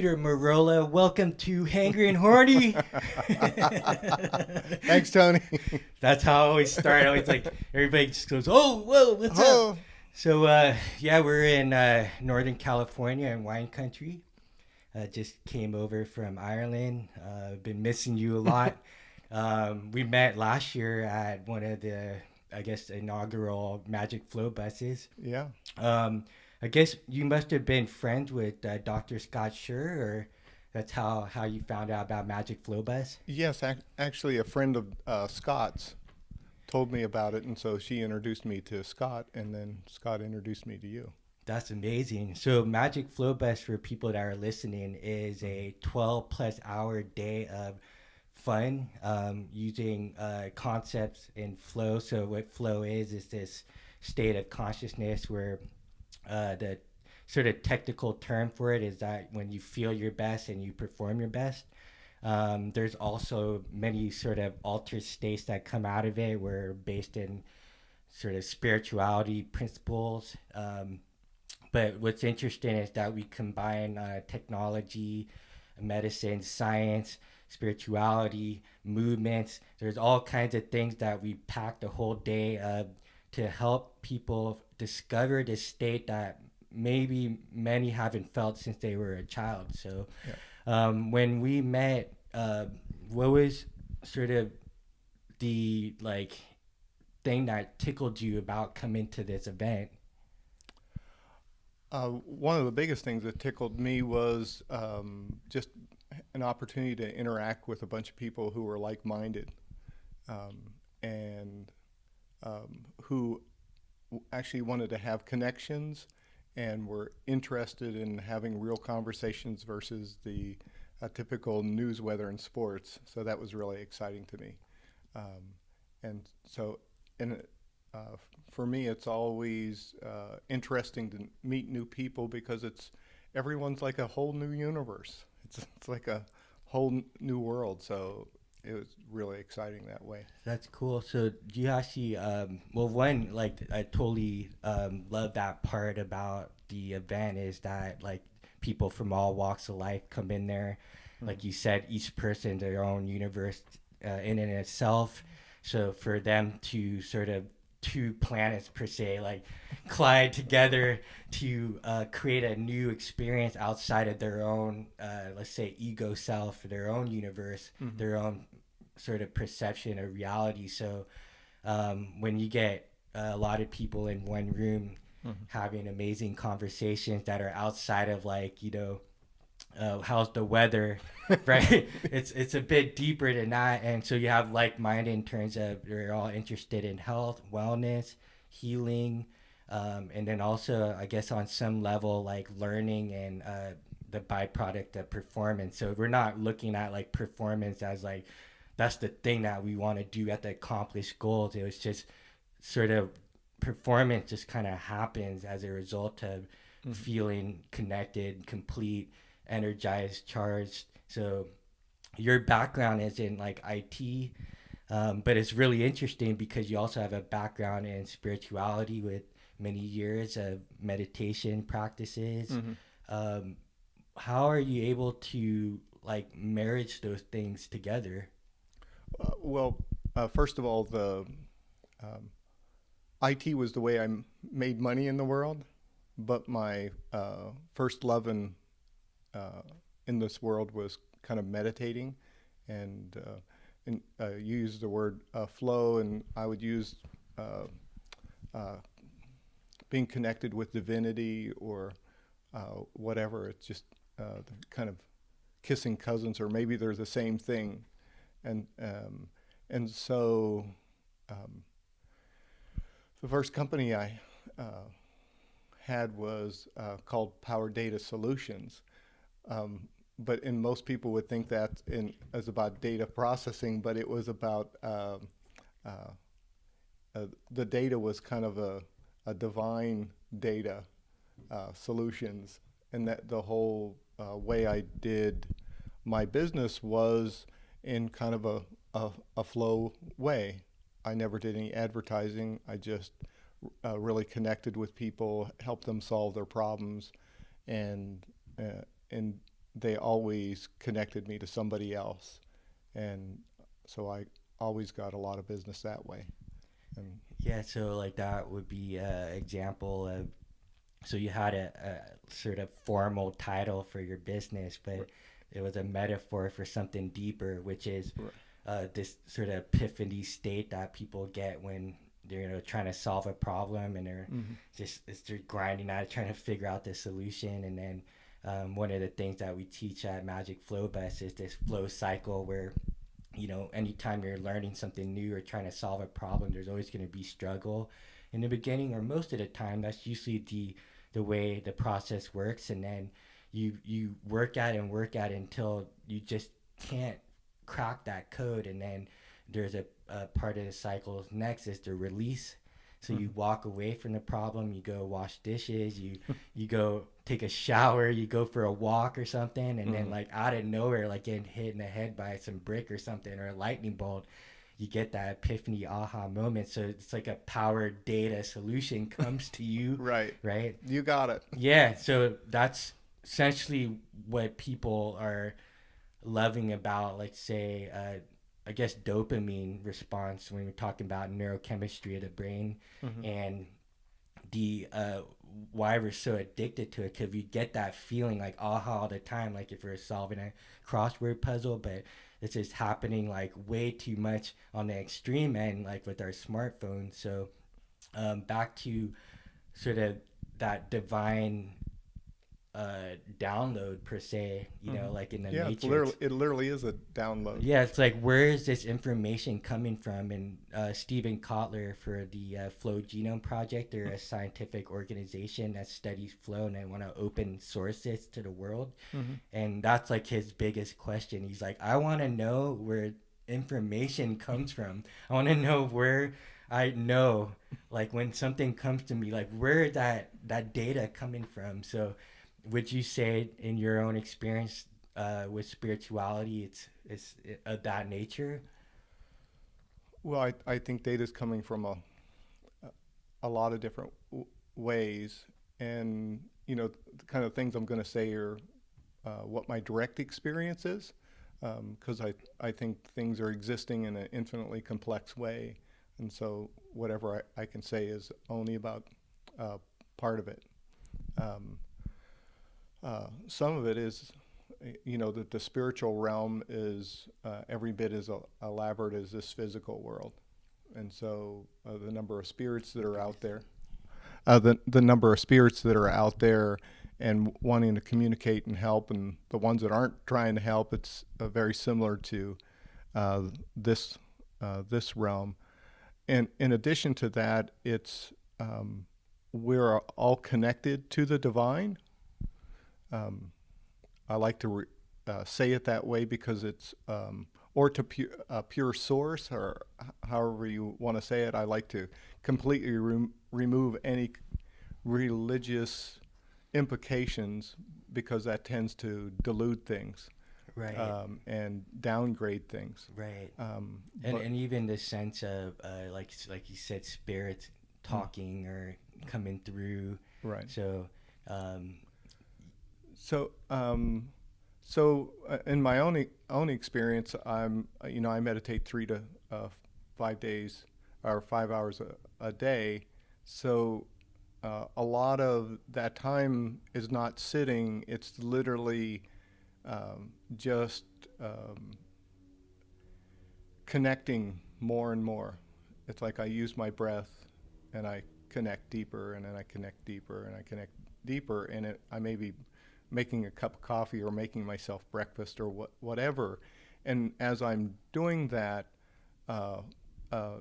Peter Merola. Welcome to Hangry and Horny. Thanks, Tony. That's how I always start. I always like everybody just goes, "Oh, whoa, what's up?" So yeah, we're in Northern California in wine country. Just came over from Ireland. Been missing you a lot. We met last year at one of the, I guess, inaugural Magic Flow buses. Yeah. I guess you must have been friends with Dr. Scott Schur, or that's how you found out about Magic Flow Bus? Yes, actually, a friend of Scott's told me about it, and so she introduced me to Scott, and then Scott introduced me to you. That's amazing. So Magic Flow Bus, for people that are listening, is a 12 plus hour day of fun using concepts in flow. So what flow is this state of consciousness where the sort of technical term for it is that when you feel your best and you perform your best. There's also many sort of altered states that come out of it, where based in sort of spirituality principles. But what's interesting is that we combine technology, medicine, science, spirituality, movements. There's all kinds of things that we packed a whole day to help people discover this state that maybe many haven't felt since they were a child. So when we met, what was sort of the thing that tickled you about coming to this event? One of the biggest things that tickled me was just an opportunity to interact with a bunch of people who were like-minded, and who actually wanted to have connections and were interested in having real conversations versus the typical news, weather, and sports. So that was really exciting to me. And so for me, it's always interesting to meet new people, because everyone's like a whole new universe. It's like a whole new world. So it was really exciting that way. That's cool. So do you actually, well, one, I totally love that part about the event is that people from all walks of life come in there. Like you said, each person their own universe in and itself. So for them to sort of two planets per se collide together to create a new experience outside of their own let's say ego self, their own universe, their own sort of perception of reality. So when you get a lot of people in one room having amazing conversations that are outside of how's the weather, right? It's a bit deeper than that. And so you have like-minded in terms of they're all interested in health, wellness, healing, and then also, I guess, on some level, learning and the byproduct of performance. So we're not looking at performance as that's the thing that we want to do at the accomplished goals. It was just sort of performance just kind of happens as a result of feeling connected, complete, energized, charged. So your background is in IT, but it's really interesting because you also have a background in spirituality with many years of meditation practices. How are you able to marriage those things together? Well, first of all, the IT was the way I made money in the world, but my first love in this world was kind of meditating, and you use the word flow, and I would use being connected with divinity or whatever. It's just kind of kissing cousins, or maybe they're the same thing. And so the first company I had was called Power Data Solutions. But most people would think that as about data processing, but it was about the data was kind of a divine data solutions, and that the whole way I did my business was in kind of a flow way. I never did any advertising. I just really connected with people, helped them solve their problems, and they always connected me to somebody else, and so I always got a lot of business that way. And Yeah, so like that would be an example of, so you had a sort of formal title for your business, but it was a metaphor for something deeper, which is right. this sort of epiphany state that people get when they're, trying to solve a problem, and they're Mm-hmm. they're grinding at it, trying to figure out the solution. And then one of the things that we teach at Magic Flow Bus is this flow cycle where, anytime you're learning something new or trying to solve a problem, there's always going to be struggle in the beginning, or most of the time. That's usually the way the process works. And then you work at it and work at it until you just can't crack that code. And then there's a part of the cycle next is the release. So you walk away from the problem, you go wash dishes, you go take a shower, you go for a walk or something, and then like out of nowhere, like getting hit in the head by some brick or something, or a lightning bolt, you get that epiphany aha moment. So it's like a powered data solution comes to you. Right. Right. You got it. Yeah. So that's essentially what people are loving about, like, say, I guess dopamine response when we're talking about neurochemistry of the brain, and the why we're so addicted to it, because we get that feeling like aha all the time, like if we're solving a crossword puzzle. But this is happening like way too much on the extreme end, like with our smartphones. So back to sort of that divine download per se, like in the Yeah, Matrix. it literally is a download. Yeah, it's like, where is this information coming from? And Stephen Kotler for the Flow Genome Project, they're a scientific organization that studies flow, and they want to open source this to the world. And that's like his biggest question. He's like, I want to know where information comes from. I want to know where I know, like when something comes to me, like where that data coming from. So would you say in your own experience with spirituality, it's of that nature? Well, I think data is coming from a lot of different ways, and the kind of things I'm going to say are what my direct experience is, because I think things are existing in an infinitely complex way, and so whatever I can say is only about part of it. Some of it is, that the spiritual realm is every bit as elaborate as this physical world, and so the number of spirits that are out there, the number of spirits that are out there, and wanting to communicate and help, and the ones that aren't trying to help, it's very similar to this this realm. And in addition to that, it's we're all connected to the divine. I like to say it that way because it's, or to pure source, or however you want to say it. I like to completely remove any religious implications, because that tends to dilute things, Right. and downgrade things. Right. But And even the sense of like you said, spirits talking or coming through. right. So um, So in my own experience, I meditate 3 to 5 days, or 5 hours a day. So a lot of that time is not sitting; it's literally just connecting more and more. It's like I use my breath, and I connect deeper, and then I connect deeper, and I connect deeper, and I may be making a cup of coffee or making myself breakfast or whatever. And as I'm doing that,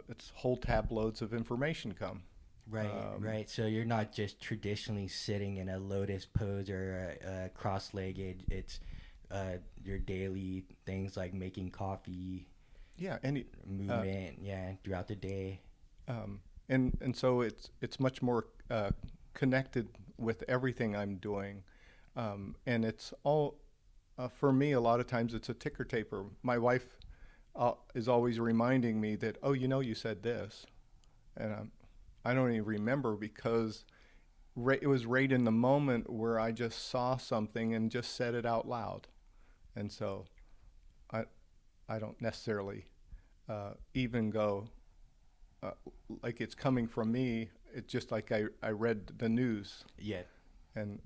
it's whole tabloads of information come. right, right. So you're not just traditionally sitting in a lotus pose or a cross-legged. It's your daily things like making coffee, Yeah, movement, yeah, throughout the day. and so it's much more connected with everything I'm doing, and it's all for me. A lot of times it's a ticker taper. My wife is always reminding me that, oh, you said this, and I don't even remember, because it was right in the moment where I just saw something and just said it out loud. And so I I don't necessarily even go uh, like it's coming from me. It's just like I read the news, Yeah. and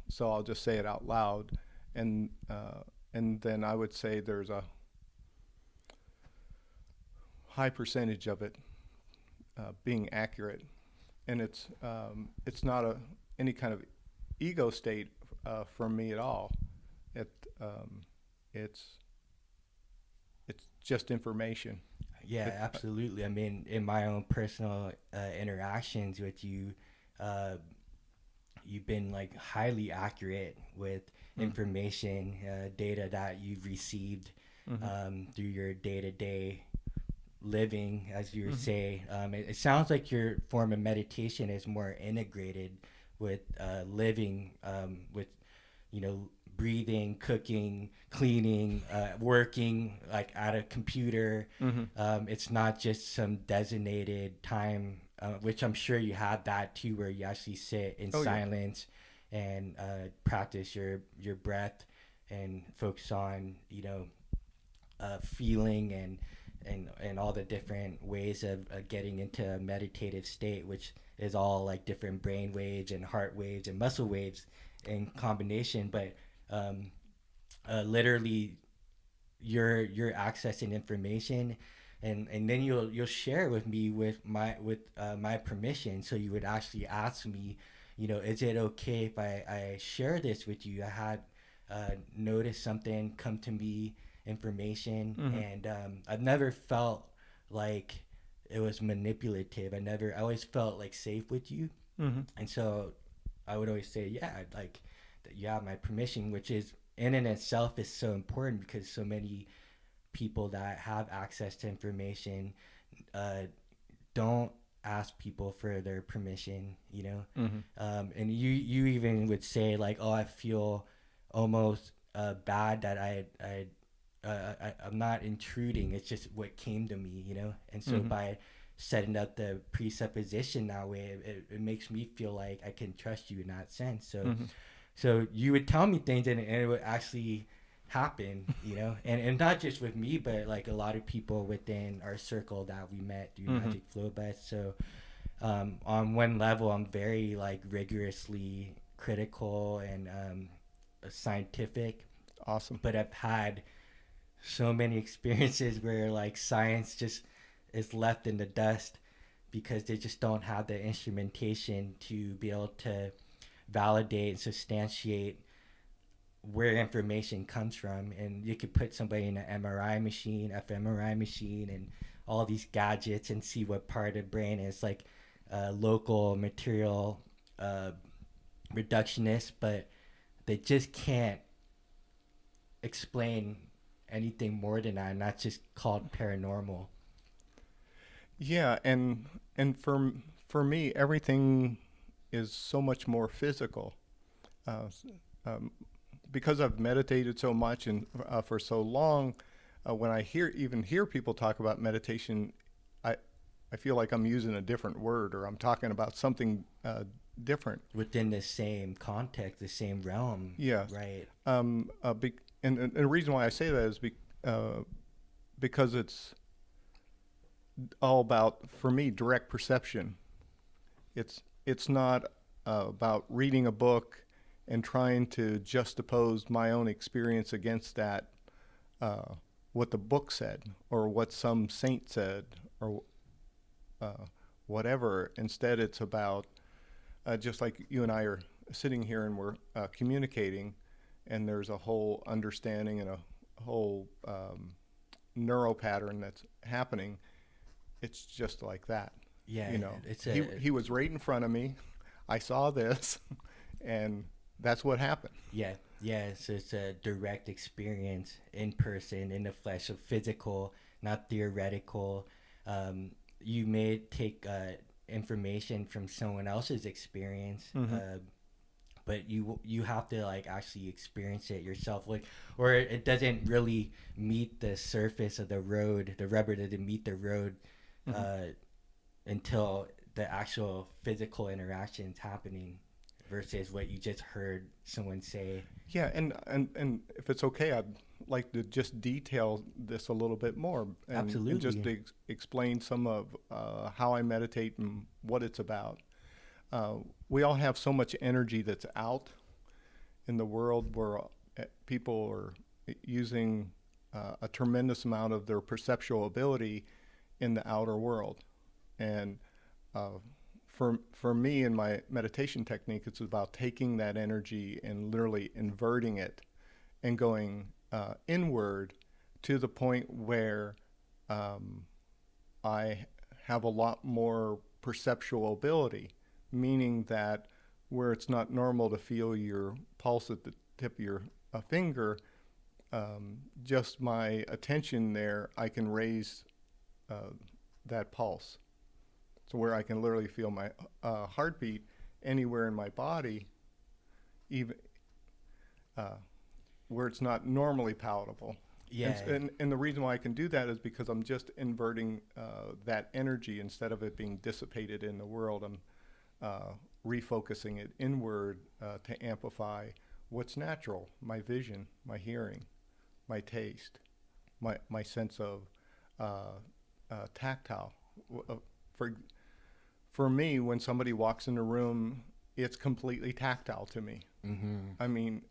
so I'll just say it out loud, and uh, and then I would say there's a high percentage of it being accurate, and it's not any kind of ego state for me at all. It it's it's just information. Yeah, It, absolutely. I mean, in my own personal interactions with you, uh, you've been like highly accurate with mm, information, data that you've received mm-hmm, through your day to day living, as you mm-hmm. say. It sounds like your form of meditation is more integrated with living, with you know breathing, cooking, cleaning, working like at a computer. Mm-hmm. It's not just some designated time, which I'm sure you had that too, where you actually sit in Oh yeah. silence and practice your breath and focus on feeling and all the different ways of getting into a meditative state, which is all like different brain waves and heart waves and muscle waves in combination. But um, literally, you're accessing information, and then you'll share with me with my permission. So you would actually ask me, is it okay if I share this with you? I had noticed something come to me, information, Mm-hmm. and I've never felt like it was manipulative. I always felt like safe with you, Mm-hmm. and so I would always say, yeah, I'd like that you have my permission, which is in and itself is so important because so many people that have access to information uh, don't ask people for their permission. Mm-hmm. And you even would say like, oh, I feel almost bad that I'm not intruding. It's just what came to me. And so Mm-hmm. by setting up the presupposition that way, it makes me feel like I can trust you in that sense. So Mm-hmm. so you would tell me things and it would actually happen. And not just with me, but like a lot of people within our circle that we met through Mm-hmm. Magic Flow Bus. So on one level, I'm very like rigorously critical and scientific, Awesome. but I've had so many experiences where like science just is left in the dust because they just don't have the instrumentation to be able to validate and substantiate where information comes from. And you could put somebody in an MRI machine, fMRI machine, and all these gadgets and see what part of the brain is like local material uh, reductionist, but they just can't explain anything more than that, and that's just called paranormal. Yeah, and for me, everything is so much more physical. S- um, because I've meditated so much and for so long, when I hear people talk about meditation, I I feel like I'm using a different word or I'm talking about something different. Within the same context, the same realm, Yes. right? And the reason why I say that is uh, because it's all about, for me, direct perception. It's not about reading a book and trying to juxtapose my own experience against that, uh, what the book said or what some saint said or uh, whatever. Instead, it's about just like you and I are sitting here and we're communicating, and there's a whole understanding and a whole neural pattern that's happening. It's just like that. Yeah, You know, it's he was right in front of me. I saw this, and that's what happened. yeah. So it's a direct experience in person, in the flesh, so physical, not theoretical. You may take information from someone else's experience, Mm-hmm. but you have to like actually experience it yourself, like, or it doesn't really meet the surface of the road. The rubber doesn't meet the road Mm-hmm. uh, until the actual physical interactions happening. versus what you just heard someone say. Yeah, and if it's okay, I'd like to just detail this a little bit more and just explain some of how I meditate and what it's about. We all have so much energy that's out in the world where people are using a tremendous amount of their perceptual ability in the outer world. And for me in my meditation technique, it's about taking that energy and literally inverting it and going inward to the point where I have a lot more perceptual ability, meaning that where it's not normal to feel your pulse at the tip of your finger, just my attention there, I can raise that pulse. So where I can literally feel my heartbeat anywhere in my body, even where it's not normally palatable. Yeah. And the reason why I can do that is because I'm just inverting that energy. Instead of it being dissipated in the world, I'm refocusing it inward to amplify what's natural: my vision, my hearing, my taste, my sense of tactile. For me, when somebody walks in a room, it's completely tactile to me. Mm-hmm. I mean,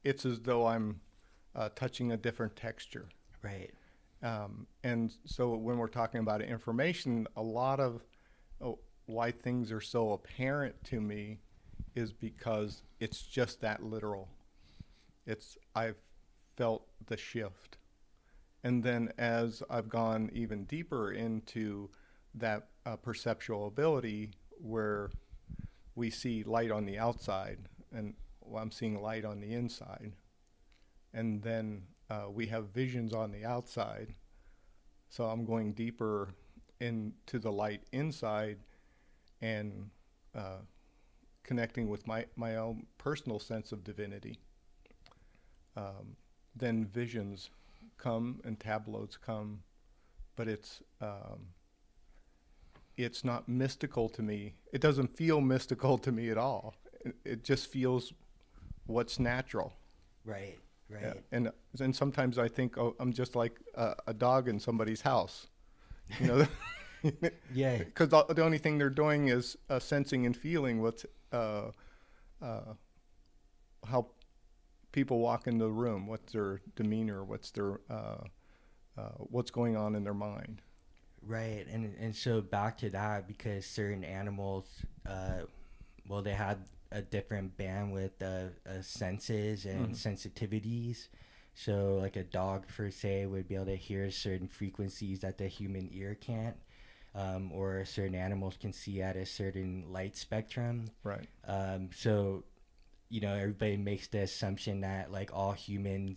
it's as though I'm touching a different texture. Right. And so when we're talking about information, a lot of why things are so apparent to me is because it's just that literal. I've felt the shift. And then as I've gone even deeper into that perceptual ability, where we see light on the outside and I'm seeing light on the inside, and then we have visions on the outside, so I'm going deeper into the light inside and connecting with my own personal sense of divinity. Then visions come and tableaus come, but it's not mystical to me. It doesn't feel mystical to me at all. It just feels what's natural. Right. Yeah. And sometimes I think, oh, I'm just like a dog in somebody's house, you know. Yeah. Because the only thing they're doing is sensing and feeling what's how people walk in the room, what's their demeanor, what's their what's going on in their mind. Right. And so back to that, because certain animals, they had a different bandwidth of senses and sensitivities. So like a dog, per se, would be able to hear certain frequencies that the human ear can't, or certain animals can see at a certain light spectrum. Right. So, everybody makes the assumption that like all human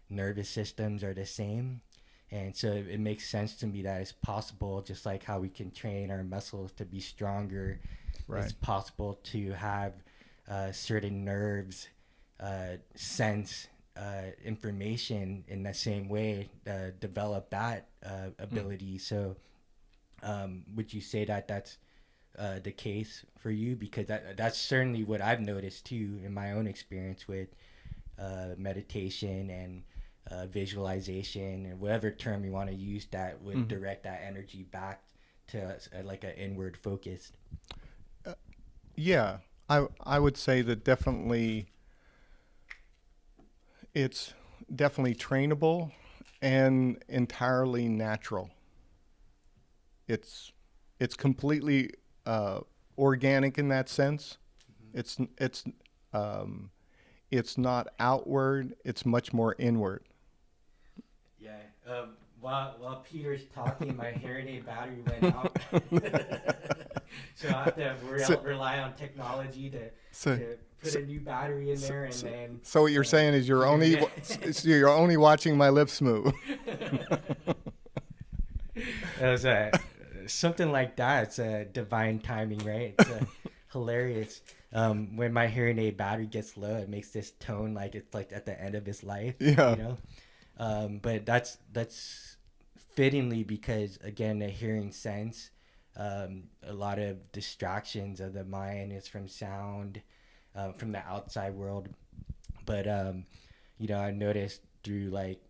nervous systems are the same. And so it makes sense to me that it's possible, just like how we can train our muscles to be stronger, right. It's possible to have certain nerves sense information in the same way, develop that ability. So would you say that that's the case for you? Because that's certainly what I've noticed too in my own experience with meditation and visualization, and whatever term you want to use that would direct that energy back to like an inward focus. Yeah, I would say that definitely it's definitely trainable and entirely natural. It's completely organic in that sense. It's not outward. It's much more inward. Yeah. While Peter's talking, my hearing aid battery went out. So I have to rely on technology to put a new battery in there, and then. So what you're saying is you're only you're only watching my lips move. It was something like that. It's a divine timing, right? It's hilarious. When my hearing aid battery gets low, it makes this tone like it's like at the end of its life. Yeah. But that's fittingly because, again, the hearing sense, a lot of distractions of the mind is from sound, from the outside world. But I noticed through like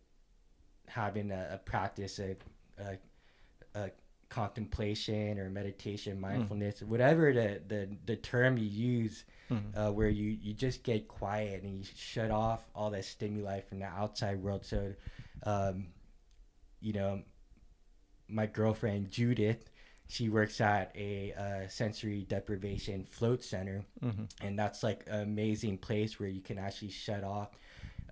having a practice a contemplation or meditation, mindfulness, whatever the term you use, where you just get quiet and you shut off all that stimuli from the outside world. So, you know, my girlfriend Judith, she works at a sensory deprivation float center, and that's like an amazing place where you can actually shut off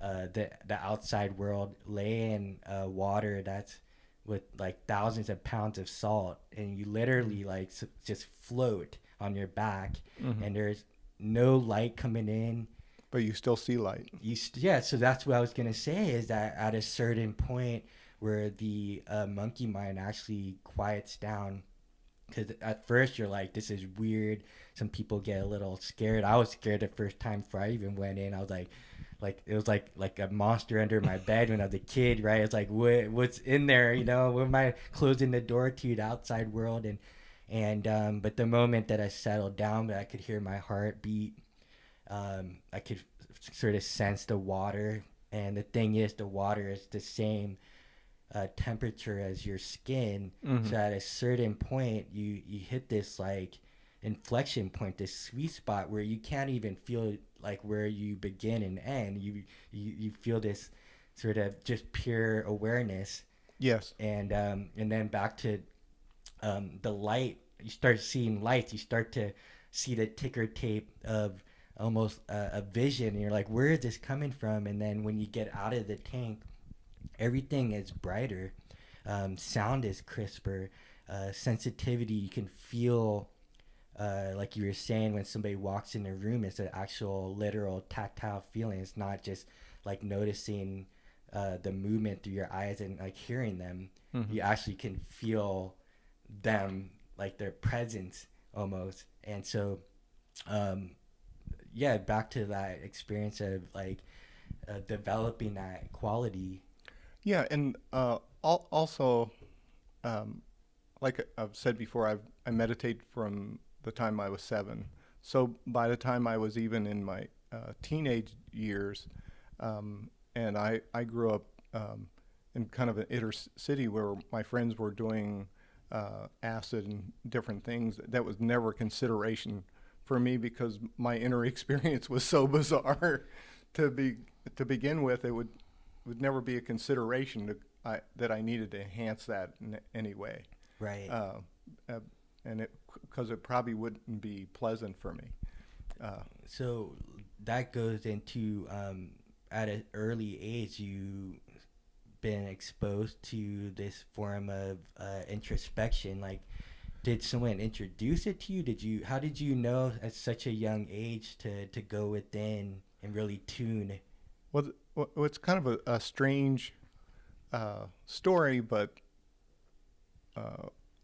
the outside world, lay in water that's with like thousands of pounds of salt, and you literally like just float on your back, and there's no light coming in, but you still see light. Yeah, so that's what I was gonna say, is that at a certain point where the monkey mind actually quiets down, because at first you're like, this is weird. Some people get a little scared. I was scared the first time before I even went in. I was like it was like a monster under my bed when I was a kid, right? It's like, what's in there, what am I closing the door to the outside world? And but the moment that I settled down, I could hear my heart beat. I could sort of sense the water, and the thing is, the water is the same temperature as your skin. So at a certain point, you hit this like inflection point, this sweet spot where you can't even feel like where you begin and end. You feel this sort of just pure awareness. Yes. And then back to the light. You start seeing lights. You start to see the ticker tape of almost a vision, and you're like, where is this coming from? And then when you get out of the tank, everything is brighter, sound is crisper, sensitivity, you can feel, like you were saying, when somebody walks in the room, it's an actual literal tactile feeling. It's not just like noticing the movement through your eyes and like hearing them. You actually can feel them, like their presence almost. And so back to that experience of like developing that quality. Yeah, and also, like I've said before, I meditate from the time I was 7. So by the time I was even in my teenage years, and I grew up in kind of an inner city where my friends were doing acid and different things. That was never a consideration for me because my inner experience was so bizarre to begin with. It would never be a consideration that I needed to enhance that in any way. Right. And because it probably wouldn't be pleasant for me. So that goes into at an early age, you been exposed to this form of introspection. Like, did someone introduce it to you? How did you know at such a young age to go within and really tune? Well, it's kind of a strange story, but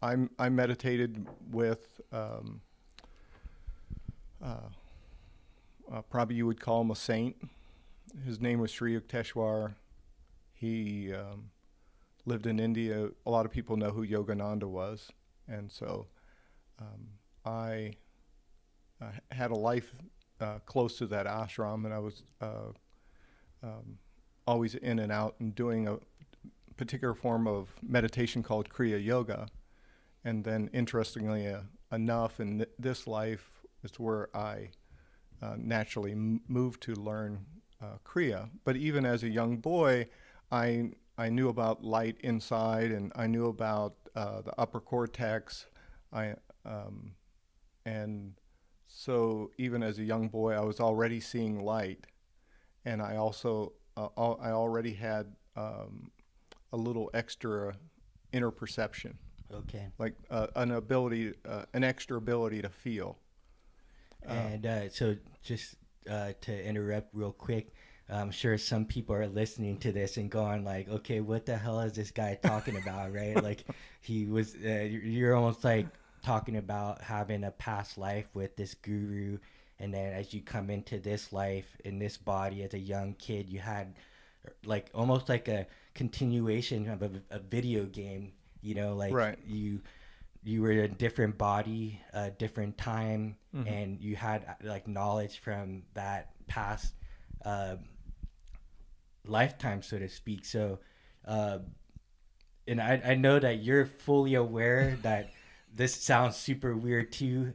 I meditated with probably you would call him a saint. His name was Sri Yukteswar. He lived in India. A lot of people know who Yogananda was, and so I had a life close to that ashram, and I was always in and out and doing a particular form of meditation called Kriya Yoga. And then, interestingly enough, in this life is where I naturally moved to learn Kriya. But even as a young boy, I knew about light inside, and I knew about the upper cortex. And so even as a young boy, I was already seeing light, and I also I already had a little extra inner perception. Okay. Like an extra ability to feel. And so just to interrupt real quick, I'm sure some people are listening to this and going like, okay, what the hell is this guy talking about, right? Like he was, you're almost like talking about having a past life with this guru. And then as you come into this life in this body as a young kid, you had like almost like a continuation of a video game, like right. you were a different body, a different time, and you had like knowledge from that past lifetime, so to speak. So, and I know that you're fully aware that this sounds super weird too.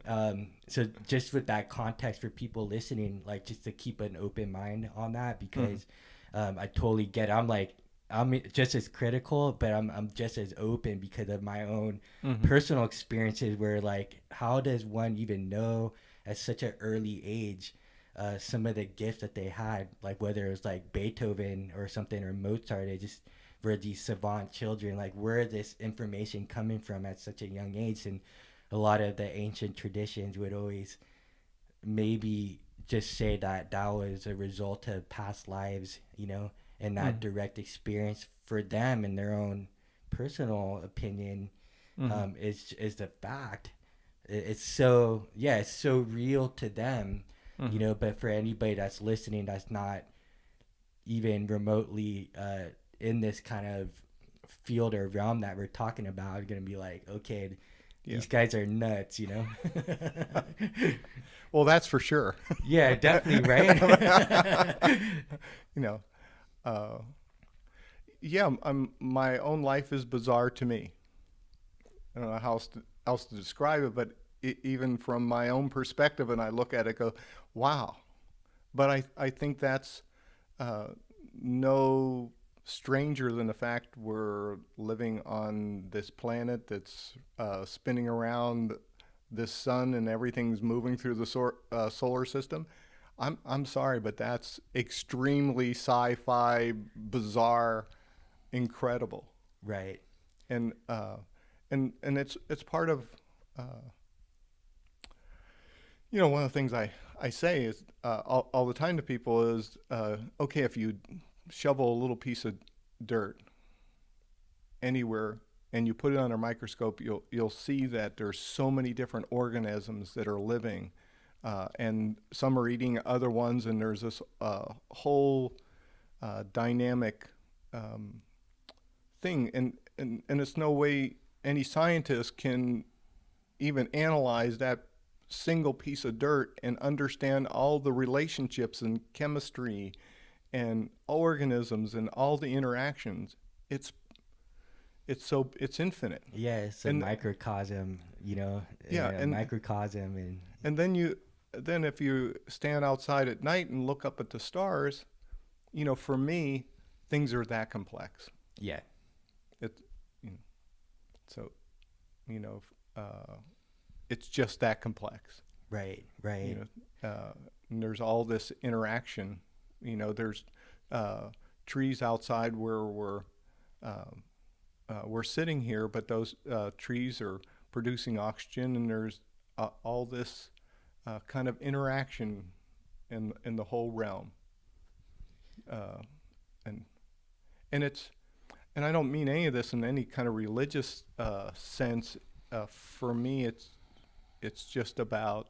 So just with that context for people listening, like just to keep an open mind on that, because I totally get it. I'm just as critical, but I'm just as open because of my own personal experiences where like, how does one even know at such an early age some of the gifts that they had, like whether it was like Beethoven or something or Mozart, they just were these savant children, like where this information coming from at such a young age. And a lot of the ancient traditions would always maybe just say that that was a result of past lives, you know, and that direct experience for them in their own personal opinion is the fact. It's so, yeah, it's so real to them, you know, but for anybody that's listening that's not even remotely in this kind of field or realm that we're talking about, are going to be like, okay, these guys are nuts, you know? Well, that's for sure. Yeah, definitely, right? You know, yeah, my own life is bizarre to me. I don't know how else to describe it, but even from my own perspective, and I look at it, go, wow. But I think that's no stranger than the fact we're living on this planet that's spinning around this sun and everything's moving through the solar system. I'm sorry, but that's extremely sci-fi, bizarre, incredible. Right. And it's part of you know, one of the things I say is all the time to people is okay, if you shovel a little piece of dirt anywhere and you put it under a microscope, you'll see that there's so many different organisms that are living, and some are eating other ones, and there's this whole dynamic thing, and it's no way any scientist can even analyze that single piece of dirt and understand all the relationships and chemistry and organisms and all the interactions. It's infinite. Yeah, it's a microcosm, you know. Yeah, a microcosm, and then if you stand outside at night and look up at the stars, you know, for me, things are that complex. Yeah. So, you know, it's just that complex. Right. Right. You know, and there's all this interaction. You know, there's trees outside where we're sitting here, but those trees are producing oxygen, and there's all this kind of interaction in the whole realm. And I don't mean any of this in any kind of religious sense. For me, it's just about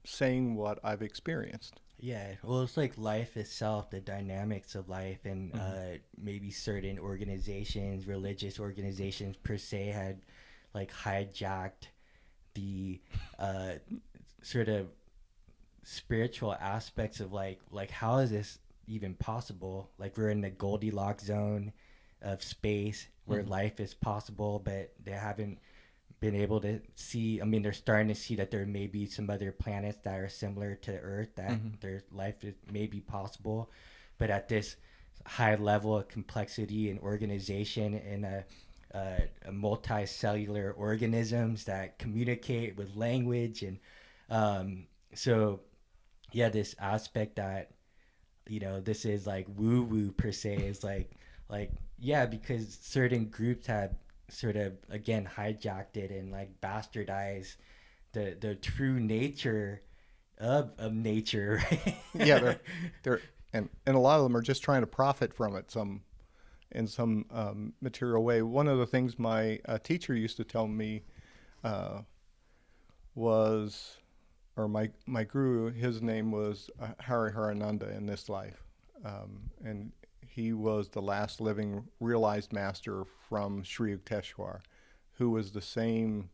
saying what I've experienced. Yeah, well, it's like life itself, the dynamics of life, and maybe certain organizations, religious organizations per se, had like hijacked the sort of spiritual aspects of like how is this even possible? Like we're in the Goldilocks zone of space where life is possible, but they haven't been able to see. I mean, they're starting to see that there may be some other planets that are similar to Earth, that their life is maybe possible, but at this high level of complexity and organization in a multicellular organisms that communicate with language, and so yeah, this aspect that, you know, this is like woo woo per se is like yeah, because certain groups have sort of again hijacked it and like bastardized the true nature of nature, right? Yeah, they're and a lot of them are just trying to profit from it in some material way. One of the things my teacher used to tell me was, or my guru, his name was Hariharananda in this life, and he was the last living realized master from Sri Yukteswar, who was the same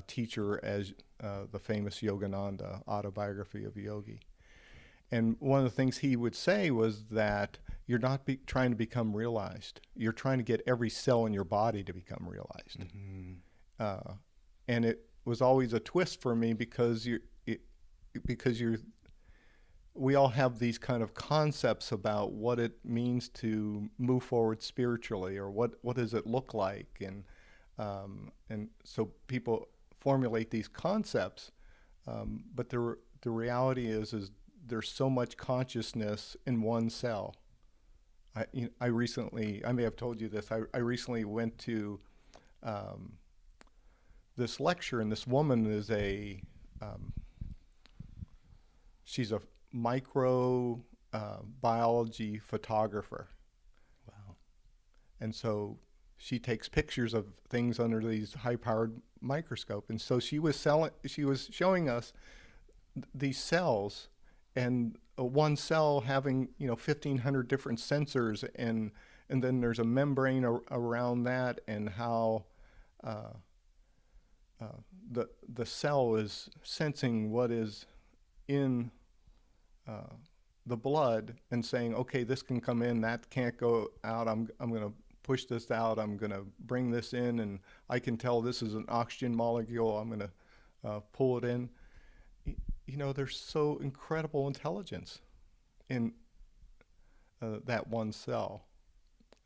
teacher as the famous Yogananda autobiography of a yogi. And one of the things he would say was that you're not trying to become realized. You're trying to get every cell in your body to become realized. And it was always a twist for me because we all have these kind of concepts about what it means to move forward spiritually, or what does it look like, and so people formulate these concepts, but the reality is there's so much consciousness in one cell. I recently, I may have told you this, I recently went to this lecture, and this woman is she's a microbiology photographer. Wow. And so she takes pictures of things under these high-powered microscope. And so she was showing us these cells, and one cell having 1,500 different sensors, and then there's a membrane around that, and how the cell is sensing what is in the blood and saying, okay, this can come in, that can't go out. I'm going to push this out. I'm going to bring this in, and I can tell this is an oxygen molecule. I'm going to pull it in. There's so incredible intelligence in that one cell.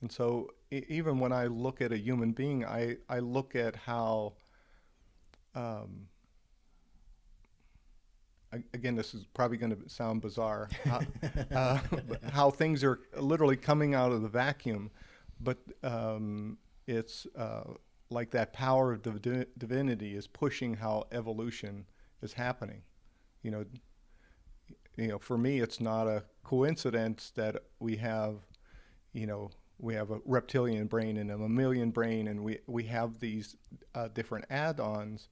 And so even when I look at a human being, I look at how again, this is probably going to sound bizarre, how things are literally coming out of the vacuum, but it's like that power of divinity is pushing how evolution is happening. For me, it's not a coincidence that we have a reptilian brain and a mammalian brain, and we have these different add-ons,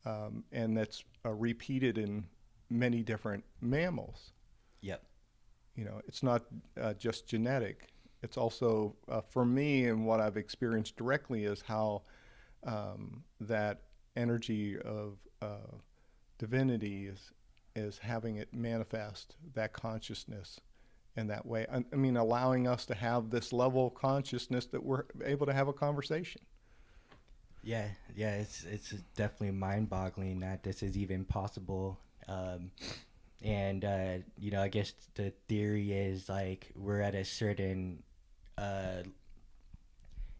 and that's repeated in many different mammals. Yep. It's not just genetic. It's also, for me, and what I've experienced directly is how that energy of divinity is having it manifest that consciousness in that way. I mean, allowing us to have this level of consciousness that we're able to have a conversation. Yeah, it's definitely mind-boggling that this is even possible. And I guess the theory is like we're at a certain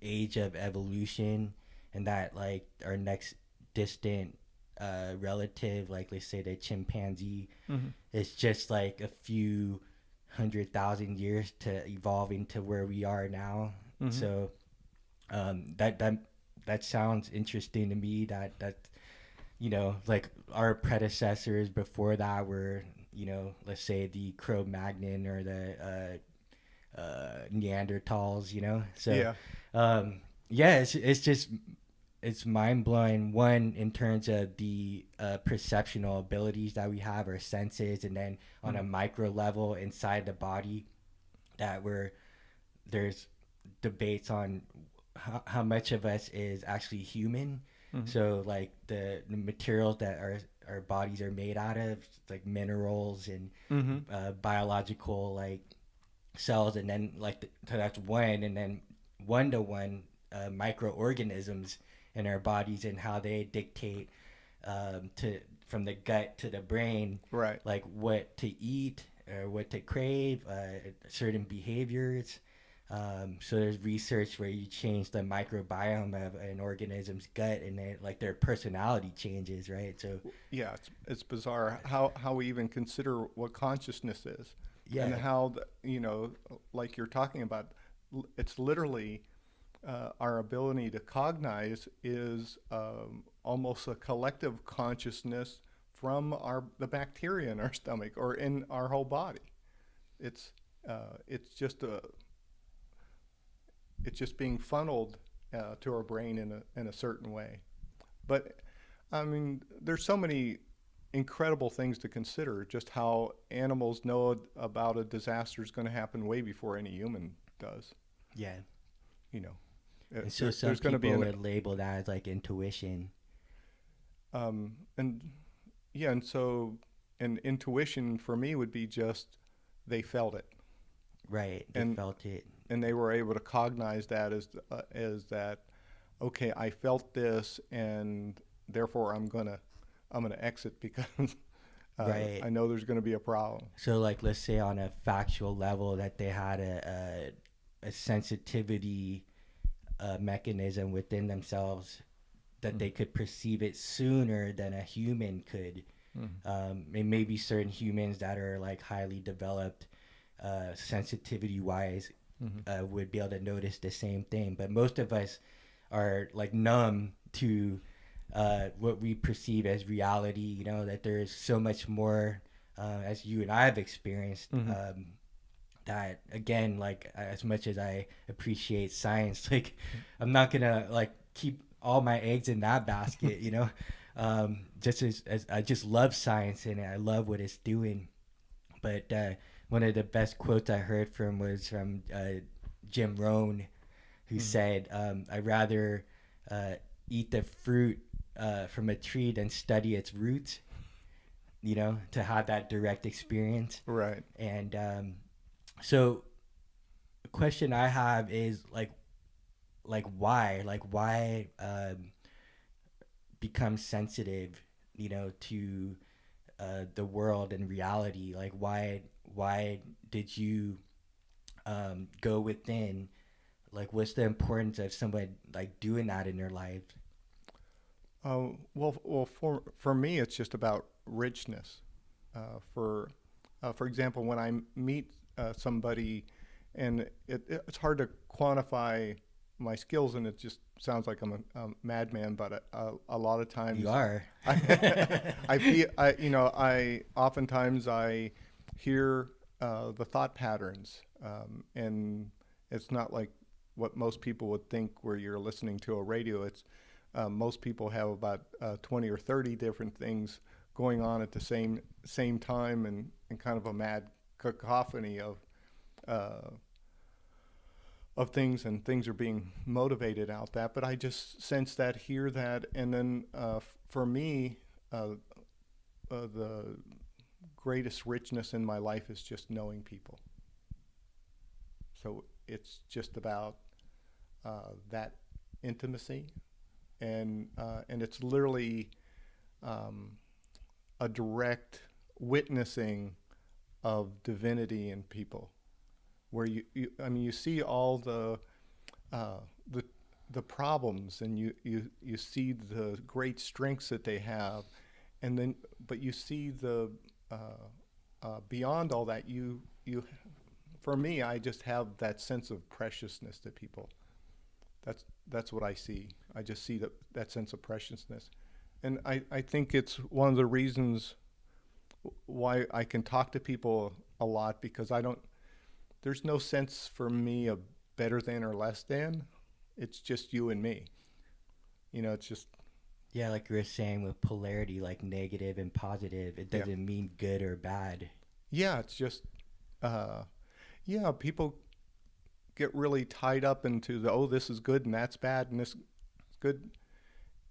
age of evolution, and that like our next distant relative, like let's say the chimpanzee, is just like a few 100,000 years to evolve into where we are now. So that sounds interesting to me, that like our predecessors before that were, let's say the Cro-Magnon or the Neanderthals, So, yeah. It's mind-blowing, one, in terms of the perceptual abilities that we have, our senses, and then on a micro level inside the body, that there's debates on how much of us is actually human. So like the materials that our bodies are made out of, like minerals and biological like cells, and then like so that's one, and then one-to-one microorganisms in our bodies and how they dictate from the gut to the brain, right? Like what to eat or what to crave, certain behaviors. So there's research where you change the microbiome of an organism's gut, and like their personality changes, right? So yeah, it's bizarre how we even consider what consciousness is, and how like you're talking about, it's literally our ability to cognize is almost a collective consciousness from the bacteria in our stomach or in our whole body. It's just being funneled to our brain in a certain way. But I mean, there's so many incredible things to consider. Just how animals know about a disaster is going to happen way before any human does. Yeah. And so some There's going to be people would label that as like intuition. And yeah, and so and intuition for me would be just they felt it, Right. They and felt it. and they were able to cognize that as that, okay, I felt this, and therefore I'm gonna exit because Right. I know there's gonna be a problem. So like let's say on a factual level that they had a sensitivity mechanism within themselves that they could perceive it sooner than a human could. It may be certain humans that are like highly developed sensitivity wise would be able to notice the same thing, but most of us are like numb to what we perceive as reality, you know, that there is so much more as you and I have experienced that again, like as much as I appreciate science, like I'm not gonna like keep all my eggs in that basket, you know. Just as I just love science and I love what it's doing. But one of the best quotes I heard from was from Jim Rohn, who said, I'd rather eat the fruit from a tree than study its roots, you know, to have that direct experience. Right. And so the question I have is like why become sensitive, you know, to the world and reality? Like why did you go within? Like what's the importance of somebody like doing that in their life? Well, for me, it's just about richness. For example, when I meet somebody, and it's hard to quantify my skills, and it just sounds like I'm a madman. But a lot of times You are. I feel, I oftentimes I hear the thought patterns, and it's not like what most people would think where you're listening to a radio. It's most people have about 20 or 30 different things going on at the same time, and kind of a mad cacophony of things, and things are being motivated out that. But I just sense that, hear that, and then for me, the greatest richness in my life is just knowing people. So it's just about that intimacy, and it's literally a direct witnessing of divinity in people, where you see all the problems, and you see the great strengths that they have, and then but you see the beyond all that, you for me, I just have that sense of preciousness to people. That's what I see. I just see that sense of preciousness, and I think it's one of the reasons why I can talk to people a lot, because there's no sense for me of better than or less than. It's just you and me. You know, it's just. Yeah, like you were saying with polarity, like negative and positive, it doesn't mean good or bad. Yeah, it's just, people get really tied up into this is good and that's bad and this is good.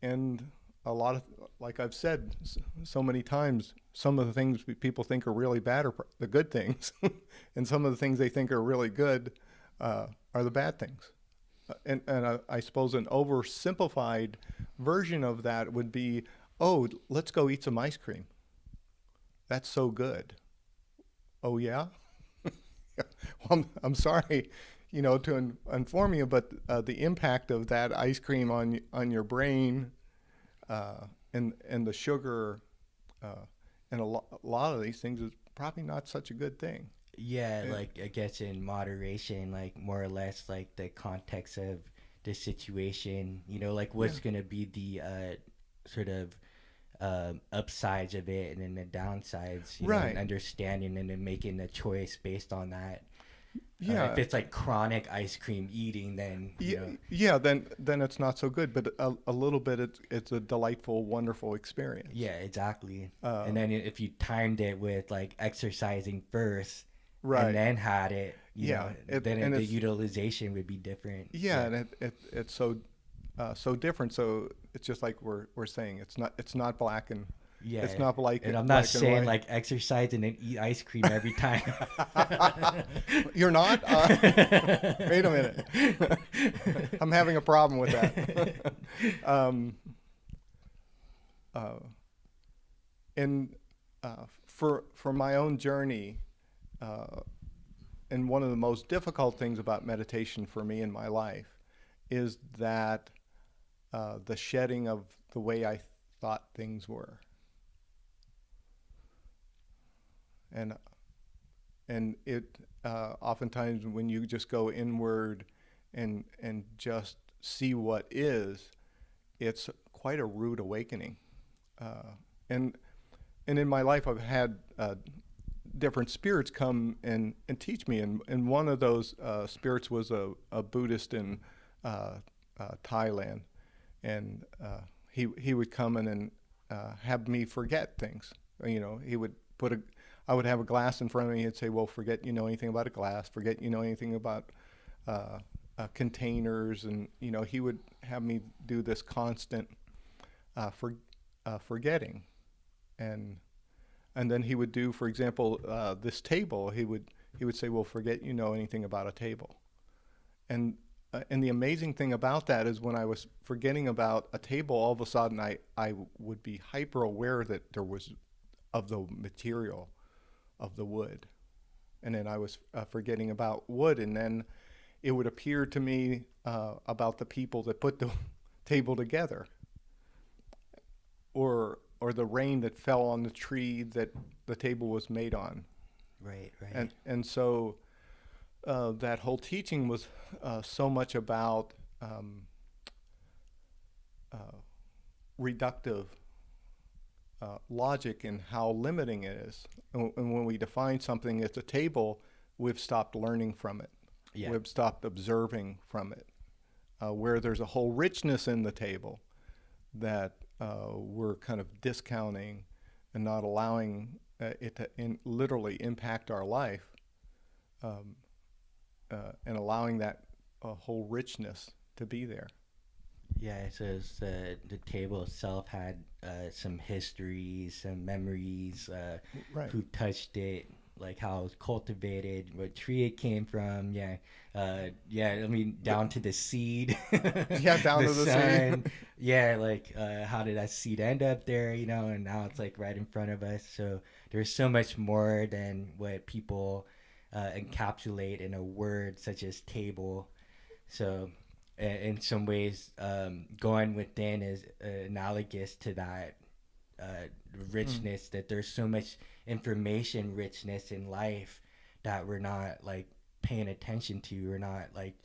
And a lot of, like I've said so many times, some of the things people think are really bad are the good things. And some of the things they think are really good are the bad things. And I suppose an oversimplified version of that would be, let's go eat some ice cream. That's so good. Oh, yeah? Well, I'm sorry, to inform you, but the impact of that ice cream on your brain and the sugar and a lot of these things is probably not such a good thing. Yeah, like I guess in moderation, like more or less like the context of the situation, like what's going to be the sort of upsides of it, and then the downsides, right? And understanding and then making a choice based on that. Yeah. If it's like chronic ice cream eating, then then it's not so good. But a little bit, it's a delightful, wonderful experience. Yeah, exactly. And then if you timed it with like exercising first, and Right. then had it, Yeah. then And the it's, utilization would be different. yeah, Yeah. and it's so so different. So it's just like we're saying, it's not black and it's Yeah. not And I'm not black and saying white. like exercise and then eat ice cream every time. You're not? Wait a minute. I'm having a problem with that. um, uh, and for my own journey, uh, and one of the most difficult things about meditation for me in my life is that the shedding of the way I thought things were, and it oftentimes when you just go inward and just see what is, it's quite a rude awakening. Uh, and and in my life, I've had different spirits come and teach me. And one of those spirits was a Buddhist in Thailand, and he would come in and have me forget things. You know, he would I would have a glass in front of me. He'd say, "Well, forget you know anything about a glass. Forget you know anything about uh, containers." And he would have me do this constant forgetting, and then he would do, for example, this table. He would say, "Well, forget you know anything about a table." And the amazing thing about that is when I was forgetting about a table, all of a sudden I would be hyper aware that there was of the material of the wood, and then I was forgetting about wood, and then it would appear to me about the people that put the table together, or the rain that fell on the tree that the table was made on. Right, right. And so that whole teaching was so much about uh, reductive logic and how limiting it is. And when we define something as a table, we've stopped learning from it. Yeah. We've stopped observing from it. Where there's a whole richness in the table that we're kind of discounting and not allowing it to literally impact our life, um, and allowing that whole richness to be there. Yeah, it says the table itself had some history, some memories, Right. who touched it, like how it was cultivated, what tree it came from. Yeah, yeah. I mean, down to the seed. Yeah, down the to the sun. seed. Yeah, like how did that seed end up there? And now it's like right in front of us. So there's so much more than what people encapsulate in a word such as table. So in some ways, going within is analogous to that Mm. richness, that there's so much information richness in life that we're not like paying attention to. We're not like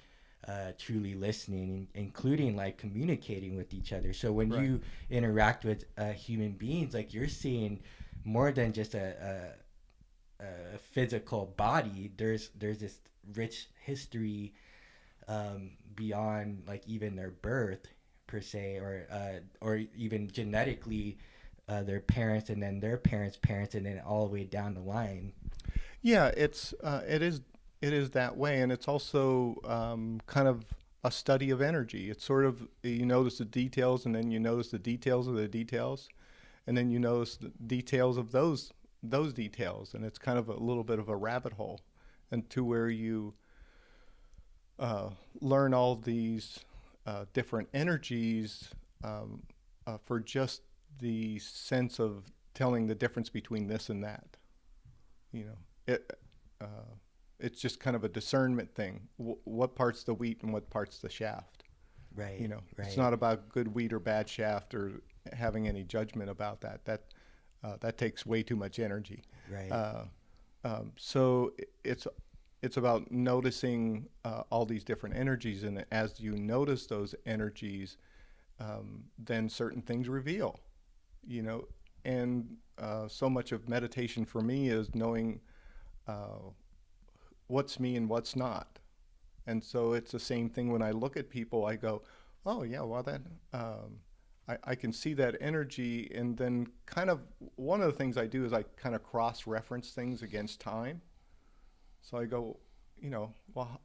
truly listening, including like communicating with each other. So when Right. you interact with human beings, like you're seeing more than just a physical body. There's this rich history beyond like even their birth per se, or even genetically, their parents and then their parents and then all the way down the line. Yeah, it is that way, and it's also kind of a study of energy. It's sort of you notice the details, and then you notice the details of the details, and then you notice the details of those details, and it's kind of a little bit of a rabbit hole, and to where you uh, learn all these different energies for just the sense of telling the difference between this and that. You know, uh, it's just kind of a discernment thing. What part's the wheat and what part's the shaft? Right, It's right, not about good wheat or bad shaft or having any judgment about that. That takes way too much energy. right. Uh, so it's about noticing all these different energies, and as you notice those energies, then certain things reveal. You know, and so much of meditation for me is knowing uh, what's me and what's not. And so it's the same thing when I look at people. I go, oh yeah, well that I can see that energy, and then kind of one of the things I do is I kind of cross-reference things against time. So I go, well,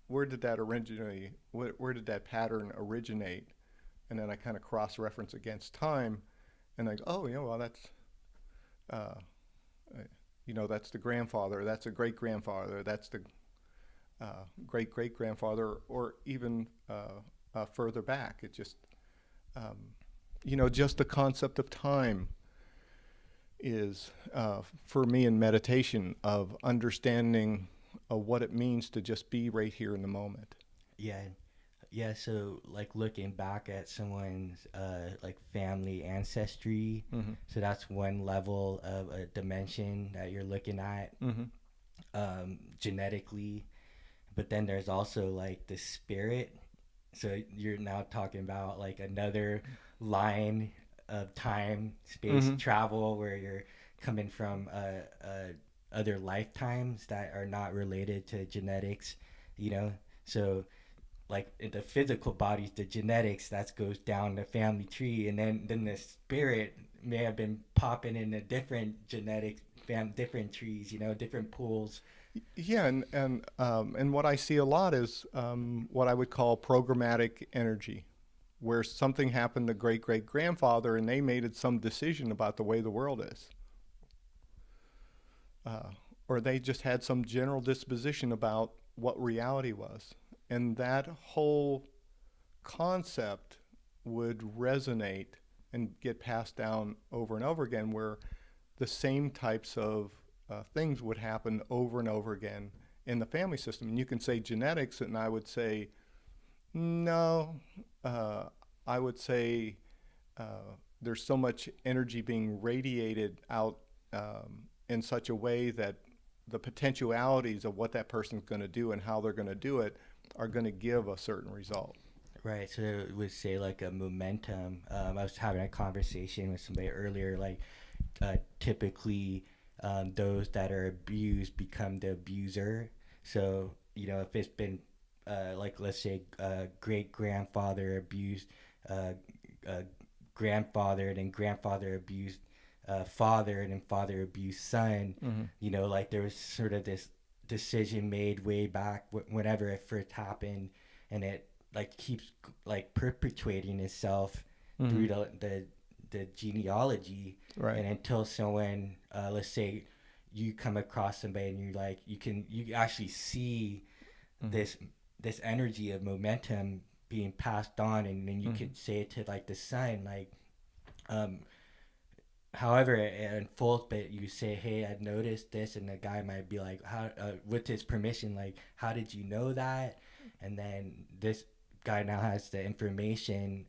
where did that originally? Where did that pattern originate? And then I kind of cross-reference against time, and I go, oh, well, uh, that's the grandfather, that's a great-grandfather, that's the great-great-grandfather, or even further back. It just, just the concept of time is, for me in meditation, of understanding what it means to just be right here in the moment. Yeah. Yeah, so like looking back at someone's like family ancestry, Mm-hmm. so that's one level of a dimension that you're looking at, Mm-hmm. genetically. But then there's also like the spirit. So you're now talking about like another line of time, space Mm-hmm. travel where you're coming from other lifetimes that are not related to genetics, you know? So like in the physical bodies, the genetics that goes down the family tree, and then the spirit may have been popping in a different genetic different trees, different pools. Yeah, and what I see a lot is what I would call programmatic energy, where something happened to great great grandfather, and they made some decision about the way the world is, or they just had some general disposition about what reality was, and that whole concept would resonate and get passed down over and over again, where the same types of things would happen over and over again in the family system. And you can say genetics, and I would say no. I would say there's so much energy being radiated out in such a way that the potentialities of what that person's going to do and how they're going to do it are going to give a certain result. Right, so it would say like a momentum. I was having a conversation with somebody earlier, like typically those that are abused become the abuser. So, if it's been like, let's say, great grandfather abused grandfather, and then grandfather abused father, and then father abused son, Mm-hmm. like there was sort of this decision made way back whenever it first happened, and it like keeps like perpetuating itself Mm-hmm. through the genealogy. Right. And until someone, let's say you come across somebody and you actually see Mm-hmm. this energy of momentum being passed on, and then you Mm-hmm. could say it to like the son, like um however it unfolds, but you say, hey, I noticed this, and the guy might be like, how, with his permission, like, how did you know that? And then this guy now has the information,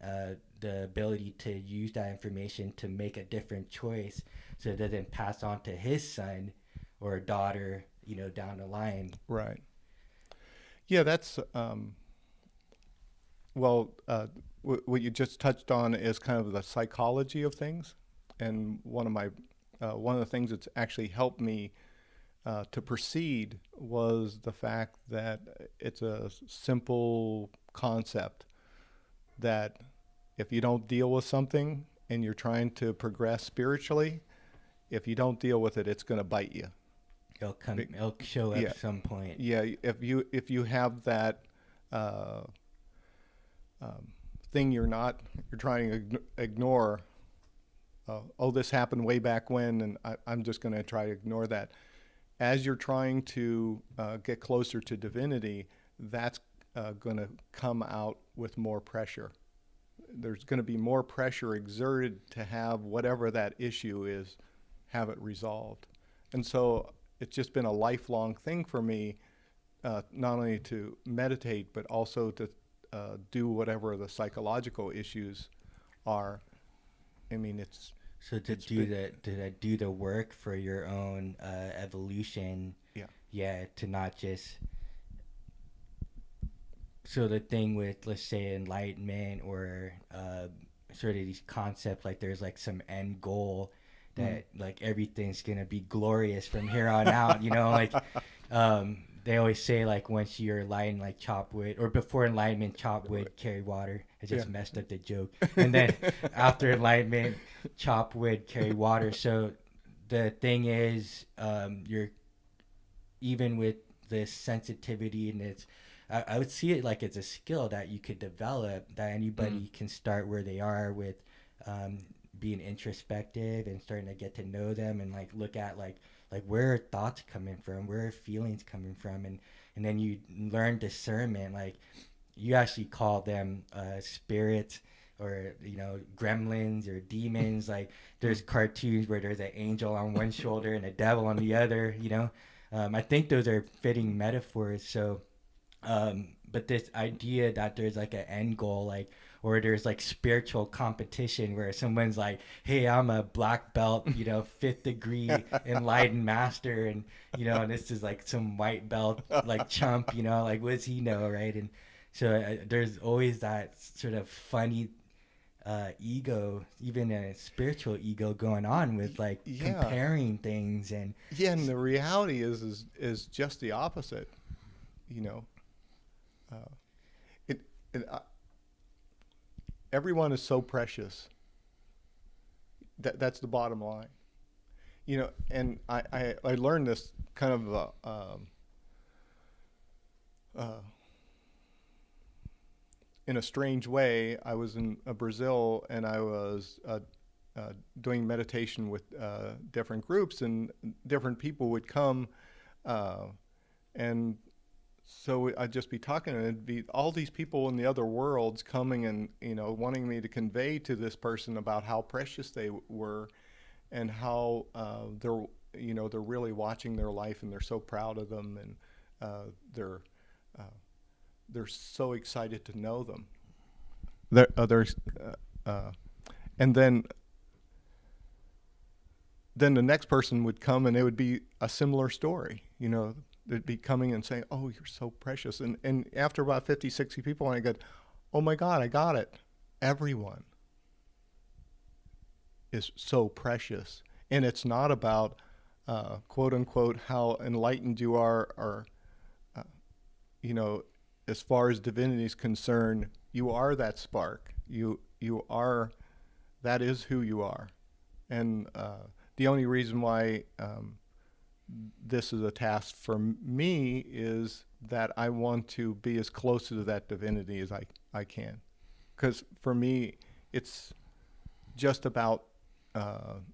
the ability to use that information to make a different choice, so it doesn't pass on to his son or daughter, down the line. Right. Yeah, that's well, what you just touched on is kind of the psychology of things, and one of the things that's actually helped me to proceed was the fact that it's a simple concept that if you don't deal with something and you're trying to progress spiritually, if you don't deal with it, it's going to bite you. It'll show up Yeah, at some point. yeah. If you have that uh, thing you're trying to ignore. Oh, this happened way back when, and I'm just going to try to ignore that. As you're trying to get closer to divinity, that's going to come out with more pressure. There's going to be more pressure exerted to have whatever that issue is, have it resolved. And so it's just been a lifelong thing for me, not only to meditate, but also to do whatever the psychological issues are. I mean, So to it's do been, the work for your own evolution, yeah. yeah, to not just. So the thing with, let's say, enlightenment, or sort of these concepts, like there's like some end goal Mm-hmm. that like everything's gonna be glorious from here on out, like they always say, like, once you're enlightened, like, chop wood, or before enlightenment, chop wood, carry water. I Yeah. just messed up the joke. And then after enlightenment, chop wood, carry water. So the thing is, you're even with this sensitivity and it's, I would see it like it's a skill that you could develop, that anybody can start where they are with um, being introspective and starting to get to know them and like look at like where are thoughts coming from, where are feelings coming from, and then you learn discernment. Like you actually call them spirits or gremlins or demons. Like there's cartoons where there's an angel on one shoulder and a devil on the other. I think those are fitting metaphors. So but this idea that there's like an end goal, like, or there's like spiritual competition where someone's like, hey, I'm a black belt, fifth degree enlightened master, and and this is like some white belt like chump, like what does he know, right? And so there's always that sort of funny ego, even a spiritual ego going on with like comparing things. And and the reality is just the opposite. Everyone is so precious. That's the bottom line. And I learned this kind of in a strange way. I was in Brazil, and I was doing meditation with different groups, and different people would come, and so I'd just be talking, and it'd be all these people in the other worlds coming and wanting me to convey to this person about how precious they were, and how they're really watching their life, and they're so proud of them, and they're so excited to know them. And then the next person would come, and it would be a similar story. They'd be coming and saying, oh, you're so precious. And after about 50, 60 people, I go, oh my God, I got it. Everyone is so precious. And it's not about, quote unquote, how enlightened you are, or, as far as divinity is concerned, you are that spark. You are, that is who you are. And the only reason why this is a task for me is that I want to be as close to that divinity as I can. Because for me, it's just about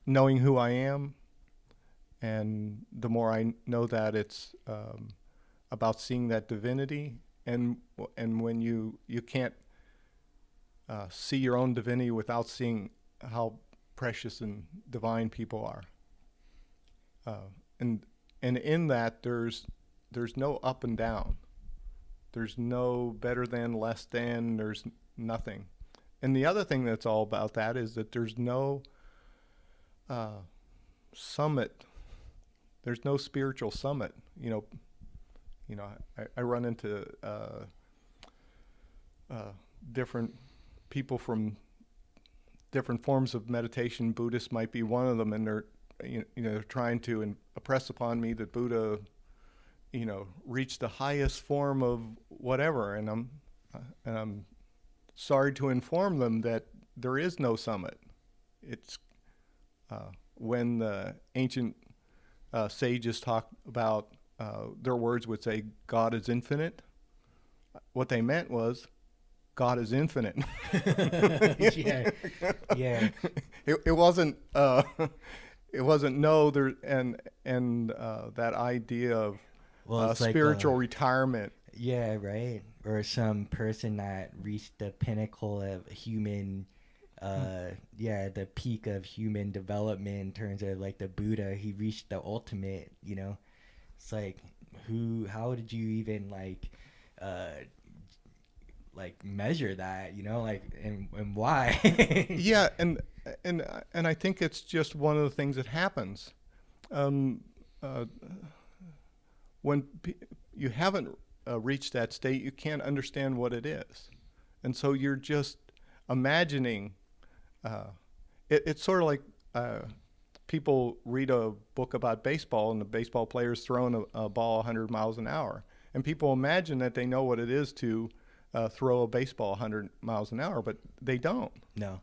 knowing who I am. And the more I know that, it's about seeing that divinity. And when you can't see your own divinity without seeing how precious and divine people are. And in that, there's no up and down. There's no better than, less than. There's nothing. And the other thing that's all about that is that there's no summit. There's no spiritual summit. I run into different people from different forms of meditation. Buddhists might be one of them, and they're trying to impress upon me that Buddha, reached the highest form of whatever, and I'm sorry to inform them that there is no summit. It's when the ancient sages talk about, their words would say God is infinite. What they meant was God is infinite. yeah. It wasn't. It wasn't no there and that idea of spiritual retirement. Yeah, right. Or some person that reached the pinnacle of human, the peak of human development in terms of like the Buddha. He reached the ultimate. It's like how did you even like measure that? And why? Yeah, and I think it's just one of the things that happens when you haven't reached that state. You can't understand what it is, and so you're just imagining. It's sort of like people read a book about baseball, and the baseball player's throwing a ball 100 miles an hour, and people imagine that they know what it is to throw a baseball 100 miles an hour, but they don't. No.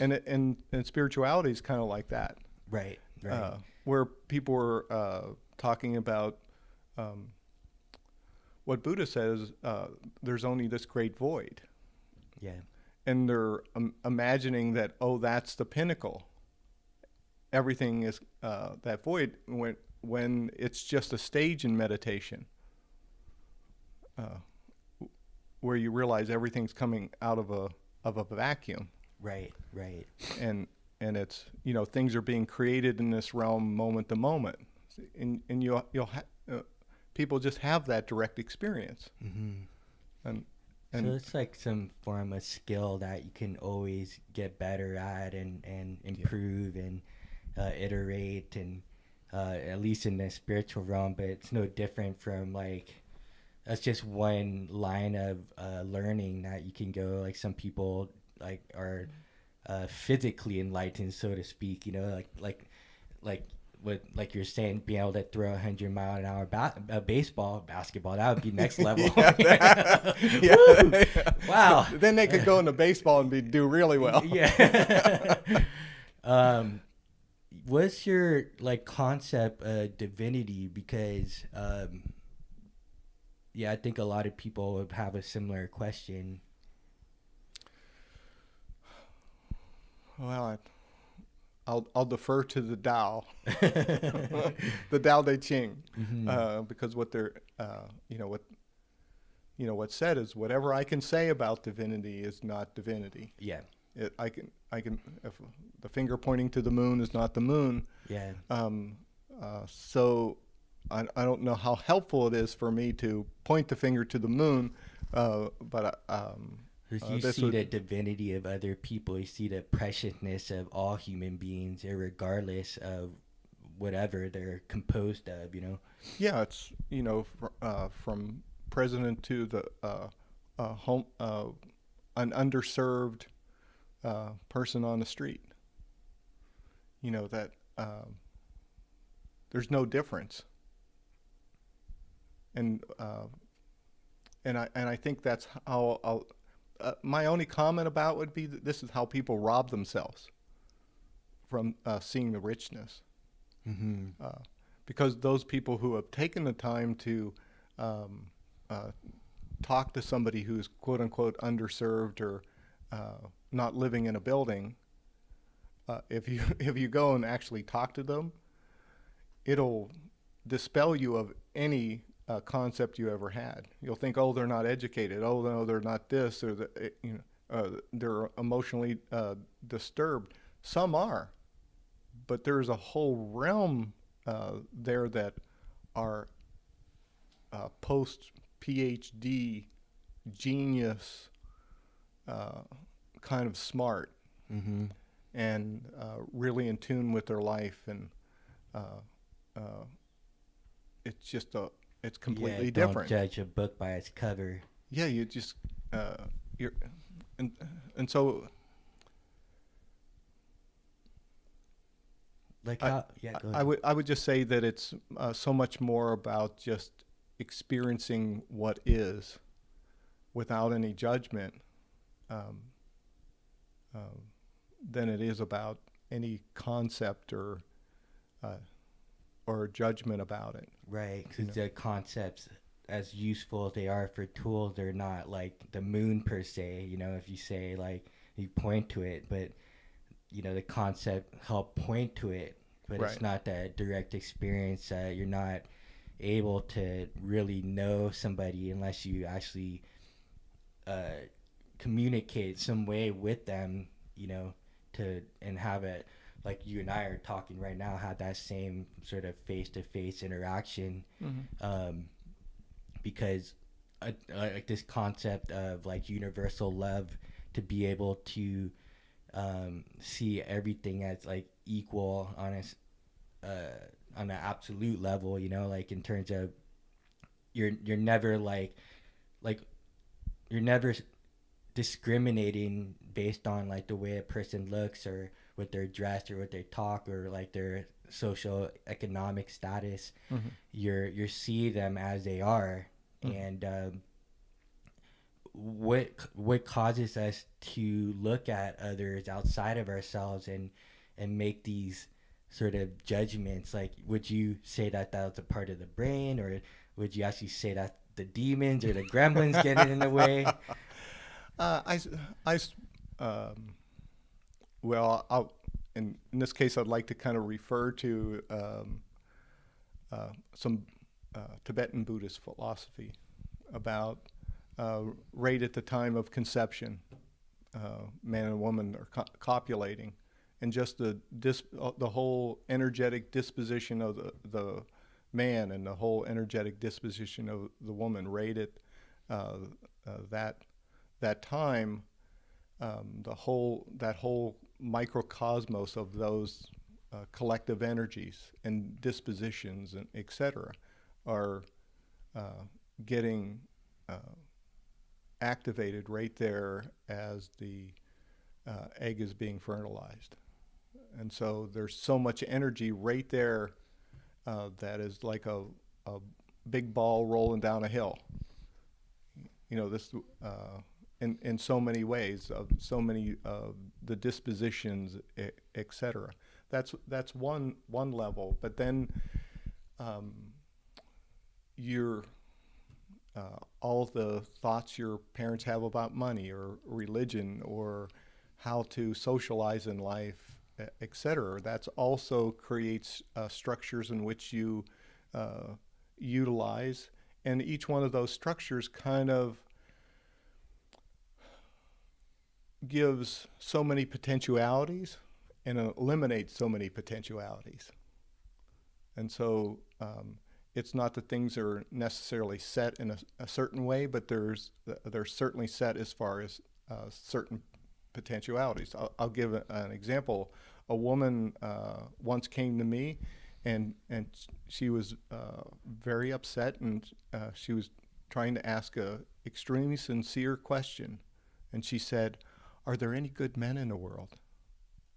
And spirituality is kind of like that. Right. Where people were talking about what Buddha says, there's only this great void. Yeah. And they're imagining that, oh, that's the pinnacle. Everything is that void when it's just a stage in meditation, where you realize everything's coming out of a vacuum. Right. Right. And it's, things are being created in this realm moment to moment, and people just have that direct experience. And so it's like some form of skill that you can always get better at and improve and iterate, and at least in the spiritual realm. But it's no different from like, that's just one line of learning that you can go. Like some people like are physically enlightened, so to speak. Like you're saying, being able to throw 100-mile-an-hour basketball, that would be next level. Wow. Then they could go into baseball and do really well. Yeah. What's your like concept of divinity? Because I think a lot of people would have a similar question. Well, I'll defer to the Tao, the Tao Te Ching, because what they're, what's said is whatever I can say about divinity is not divinity. Yeah. I can, if the finger pointing to the moon is not the moon. Yeah. So I don't know how helpful it is for me to point the finger to the moon, but you see the divinity of other people. You see the preciousness of all human beings, regardless of whatever they're composed of. Yeah, it's from president to the home, an underserved person on the street. That there's no difference. And I think that's how my only comment about would be that this is how people rob themselves from seeing the richness. Because those people who have taken the time to talk to somebody who's quote unquote underserved or not living in a building, if you go and actually talk to them, it'll dispel you of any concept you ever had. You'll think, oh, they're not educated. Oh, no, they're not this, or they're emotionally disturbed. Some are, but there's a whole realm there that are post PhD genius, kind of smart, and really in tune with their life, and it's just it's completely different. Don't judge a book by its cover. Yeah, you just you're, and so like I would just say that it's so much more about just experiencing what is, without any judgment, than it is about any concept or judgment about it. Right, because the concepts, as useful as they are for tools, they're not like the moon per se. If you say like you point to it, but the concept help point to it, but right. It's not that direct experience. You're not able to really know somebody unless you actually communicate some way with them, and have it like you and I are talking right now, have that same sort of face-to-face interaction. Because like this concept of like universal love, to be able to see everything as like equal on an absolute level, like in terms of you're never like you're never discriminating based on like the way a person looks or what they're dressed or what they talk or like their social economic status. You're see them as they are. And what causes us to look at others outside of ourselves and make these sort of judgments? Like, would you say that was a part of the brain, or would you actually say that the demons or the gremlins getting in the way? I, I, well, in this case, I'd like to kind of refer to some Tibetan Buddhist philosophy about right at the time of conception, man and woman are copulating, and just the whole energetic disposition of the man and the whole energetic disposition of the woman right at that time, that whole microcosmos of those collective energies and dispositions and etc. are getting activated right there as the egg is being fertilized. And so there's so much energy right there that is like a big ball rolling down a hill. This in so many ways, of so many the dispositions, etc. That's one level. But then your all the thoughts your parents have about money or religion or how to socialize in life, etc. That's also creates structures in which you utilize, and each one of those structures kind of gives so many potentialities and eliminates so many potentialities. And so it's not that things are necessarily set in a certain way, but they're certainly set as far as certain potentialities. I'll give an example. A woman once came to me, and she was very upset, and she was trying to ask a extremely sincere question. And she said, "Are there any good men in the world?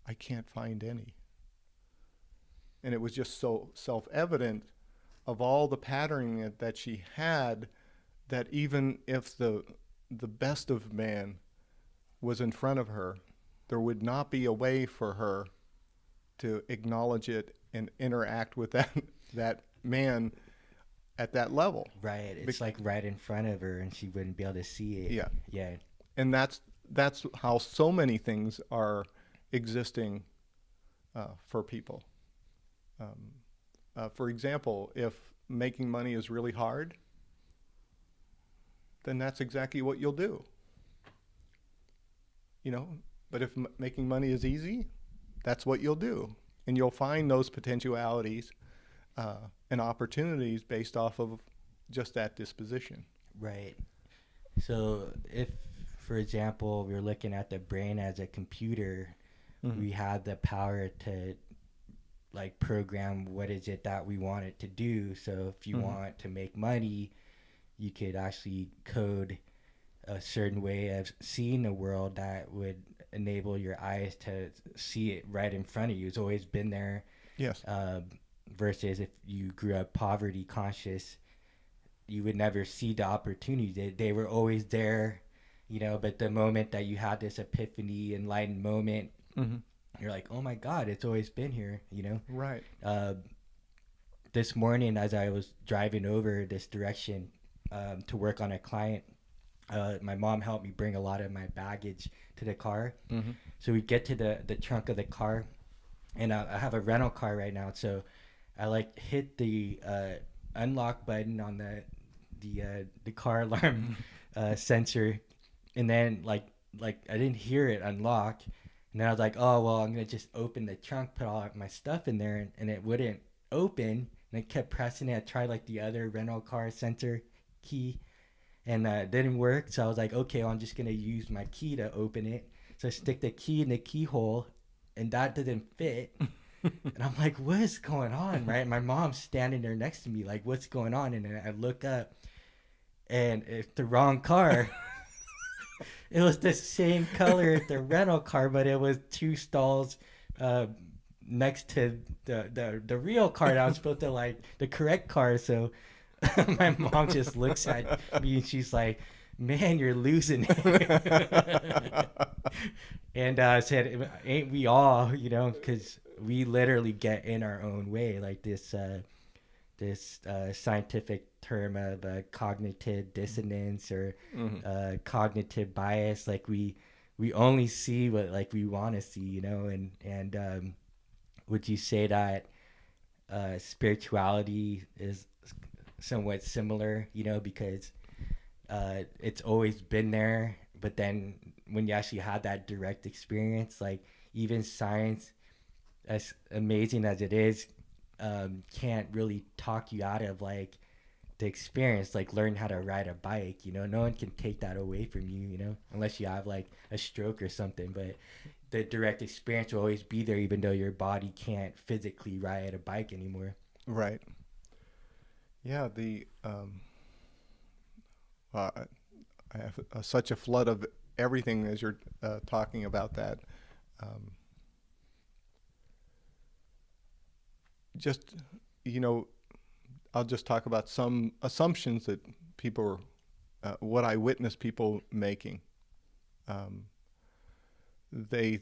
I can't find any." And it was just so self-evident of all the patterning that she had, that even if the best of man was in front of her, there would not be a way for her to acknowledge it and interact with that man at that level. Right. It's like right in front of her, and she wouldn't be able to see it. Yeah. Yeah. And that's how so many things are existing for people. For example, if making money is really hard, then that's exactly what you'll do. But if making money is easy, that's what you'll do. And you'll find those potentialities and opportunities based off of just that disposition. Right. So if, for example, we're looking at the brain as a computer, we have the power to program what is it that we want it to do. So if you want to make money, you could actually code a certain way of seeing the world that would enable your eyes to see it right in front of you. It's always been there. Yes. Versus if you grew up poverty conscious, you would never see the opportunities. They were always there, but the moment that you had this epiphany, enlightened moment, you're like, oh my God, it's always been here, Right. This morning, as I was driving over this direction to work on a client, my mom helped me bring a lot of my baggage to the car. So we get to the trunk of the car, and I have a rental car right now. So I hit the unlock button on the car alarm sensor, and then I didn't hear it unlock. And then I was like, oh, well, I'm going to just open the trunk, put all my stuff in there, and it wouldn't open. And I kept pressing it. I tried the other rental car sensor key, and it didn't work. So I was like, okay, well, I'm just going to use my key to open it. So I stick the key in the keyhole, and that didn't fit. And I'm like, what is going on, right? My mom's standing there next to me, like, what's going on? And then I look up, and it's the wrong car. It was the same color as the rental car, but it was 2 stalls next to the real car that I was supposed to the correct car. So my mom just looks at me and she's like, "Man, you're losing it." And I said, "Ain't we all?" Because we literally get in our own way. this scientific term of cognitive dissonance or Mm-hmm. cognitive bias. Like we only see what like we want to see, you know. And would you say that spirituality is somewhat similar, you know, because it's always been there, but then when you actually had that direct experience, like even science, as amazing as it is, can't really talk you out of like the experience, like learn how to ride a bike, you know. No one can take that away from you, you know, unless you have like a stroke or something. But the direct experience will always be there, even though your body can't physically ride a bike anymore. Right. Yeah. Uh, I have such a flood of everything as you're talking about that. Um, just, you know, I'll just talk about some assumptions that people what I witness people making. Um, they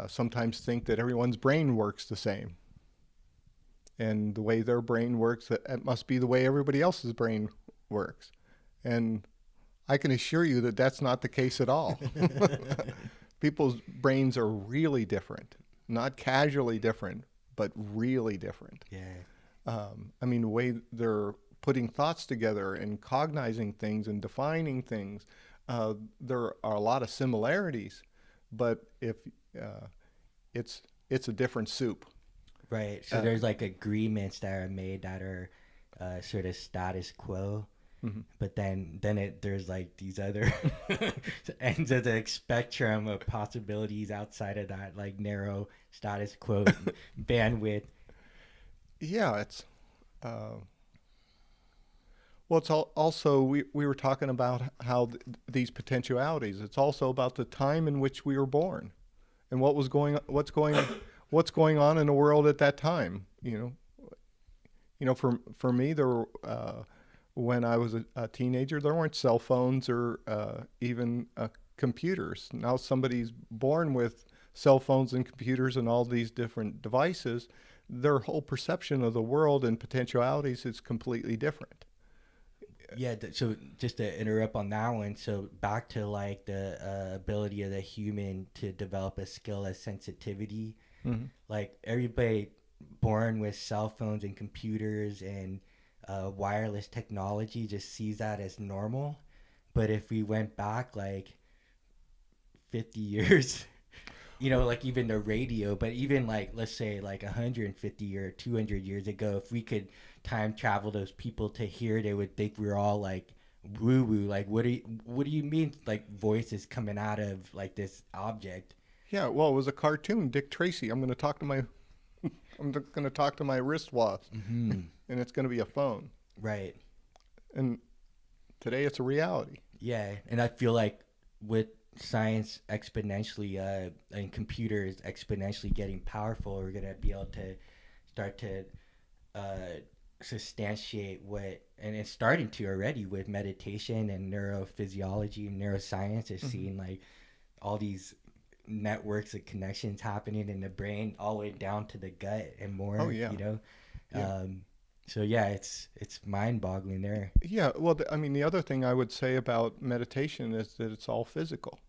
sometimes think that everyone's brain works the same. And the way their brain works, it must be the way everybody else's brain works. And I can assure you that that's not the case at all. People's brains are really different, not casually different, but really different. Yeah. I mean, the way they're putting thoughts together and cognizing things and defining things, there are a lot of similarities, but if uh, it's a different soup. Right. So Uh, there's like agreements that are made that are sort of status quo, mhm. but there's like these other ends of the spectrum of possibilities outside of that like narrow status quo bandwidth. Yeah, it's uh, well, it's also we were talking about how these potentialities. It's also about the time in which we were born, and what's going on in the world at that time. For me, when I was a teenager, there weren't cell phones or even computers. Now somebody's born with cell phones and computers and all these different devices. Their whole perception of the world and potentialities is completely different. Yeah. So just to interrupt on that one, so back to like the ability of the human to develop a skill of sensitivity. Mm-hmm. Like everybody born with cell phones and computers and wireless technology just sees that as normal. But if we went back like 50 years, you know, like even the radio, but even like, let's say like 150 or 200 years ago, if we could time travel those people to here, they would think we're all like woo woo. Like, what do you mean like voices coming out of like this object? Yeah, well, it was a cartoon, Dick Tracy. I'm going to talk to my wristwatch, Mm-hmm. and it's going to be a phone. Right. And today, it's a reality. Yeah, and I feel like with science exponentially and computers exponentially getting powerful, we're gonna be able to start to uh, substantiate what, and it's starting to already with meditation and neurophysiology and neuroscience. Is Mm-hmm. seeing like all these networks of connections happening in the brain all the way down to the gut and Oh more. yeah, You know, yeah, so yeah, it's mind-boggling there. yeah. Well, I mean, the other thing I would say about meditation is that it's all physical.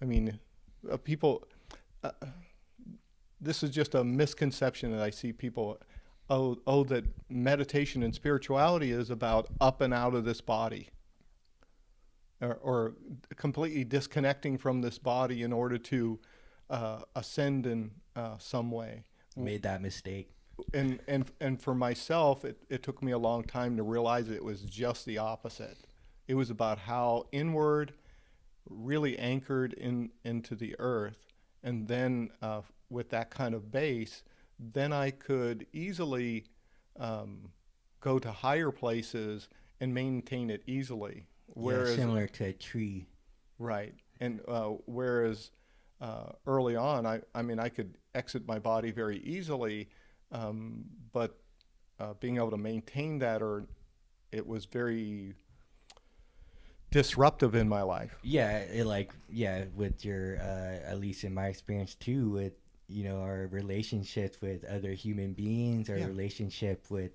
I mean, people. Uh, this is just a misconception that I see people. Oh, that meditation and spirituality is about up and out of this body, or completely disconnecting from this body in order to ascend in some way. Made that mistake. And for myself, it took me a long time to realize it was just the opposite. It was about how inward, really anchored into the earth, and then with that kind of base, then I could easily go to higher places and maintain it easily. Yeah, Whereas, similar to a tree. right, and whereas early on, I mean, I could exit my body very easily, but being able to maintain that, or it was very disruptive in my life. Yeah, it like yeah, with your at least in my experience too, with our relationships with other human beings, our relationship with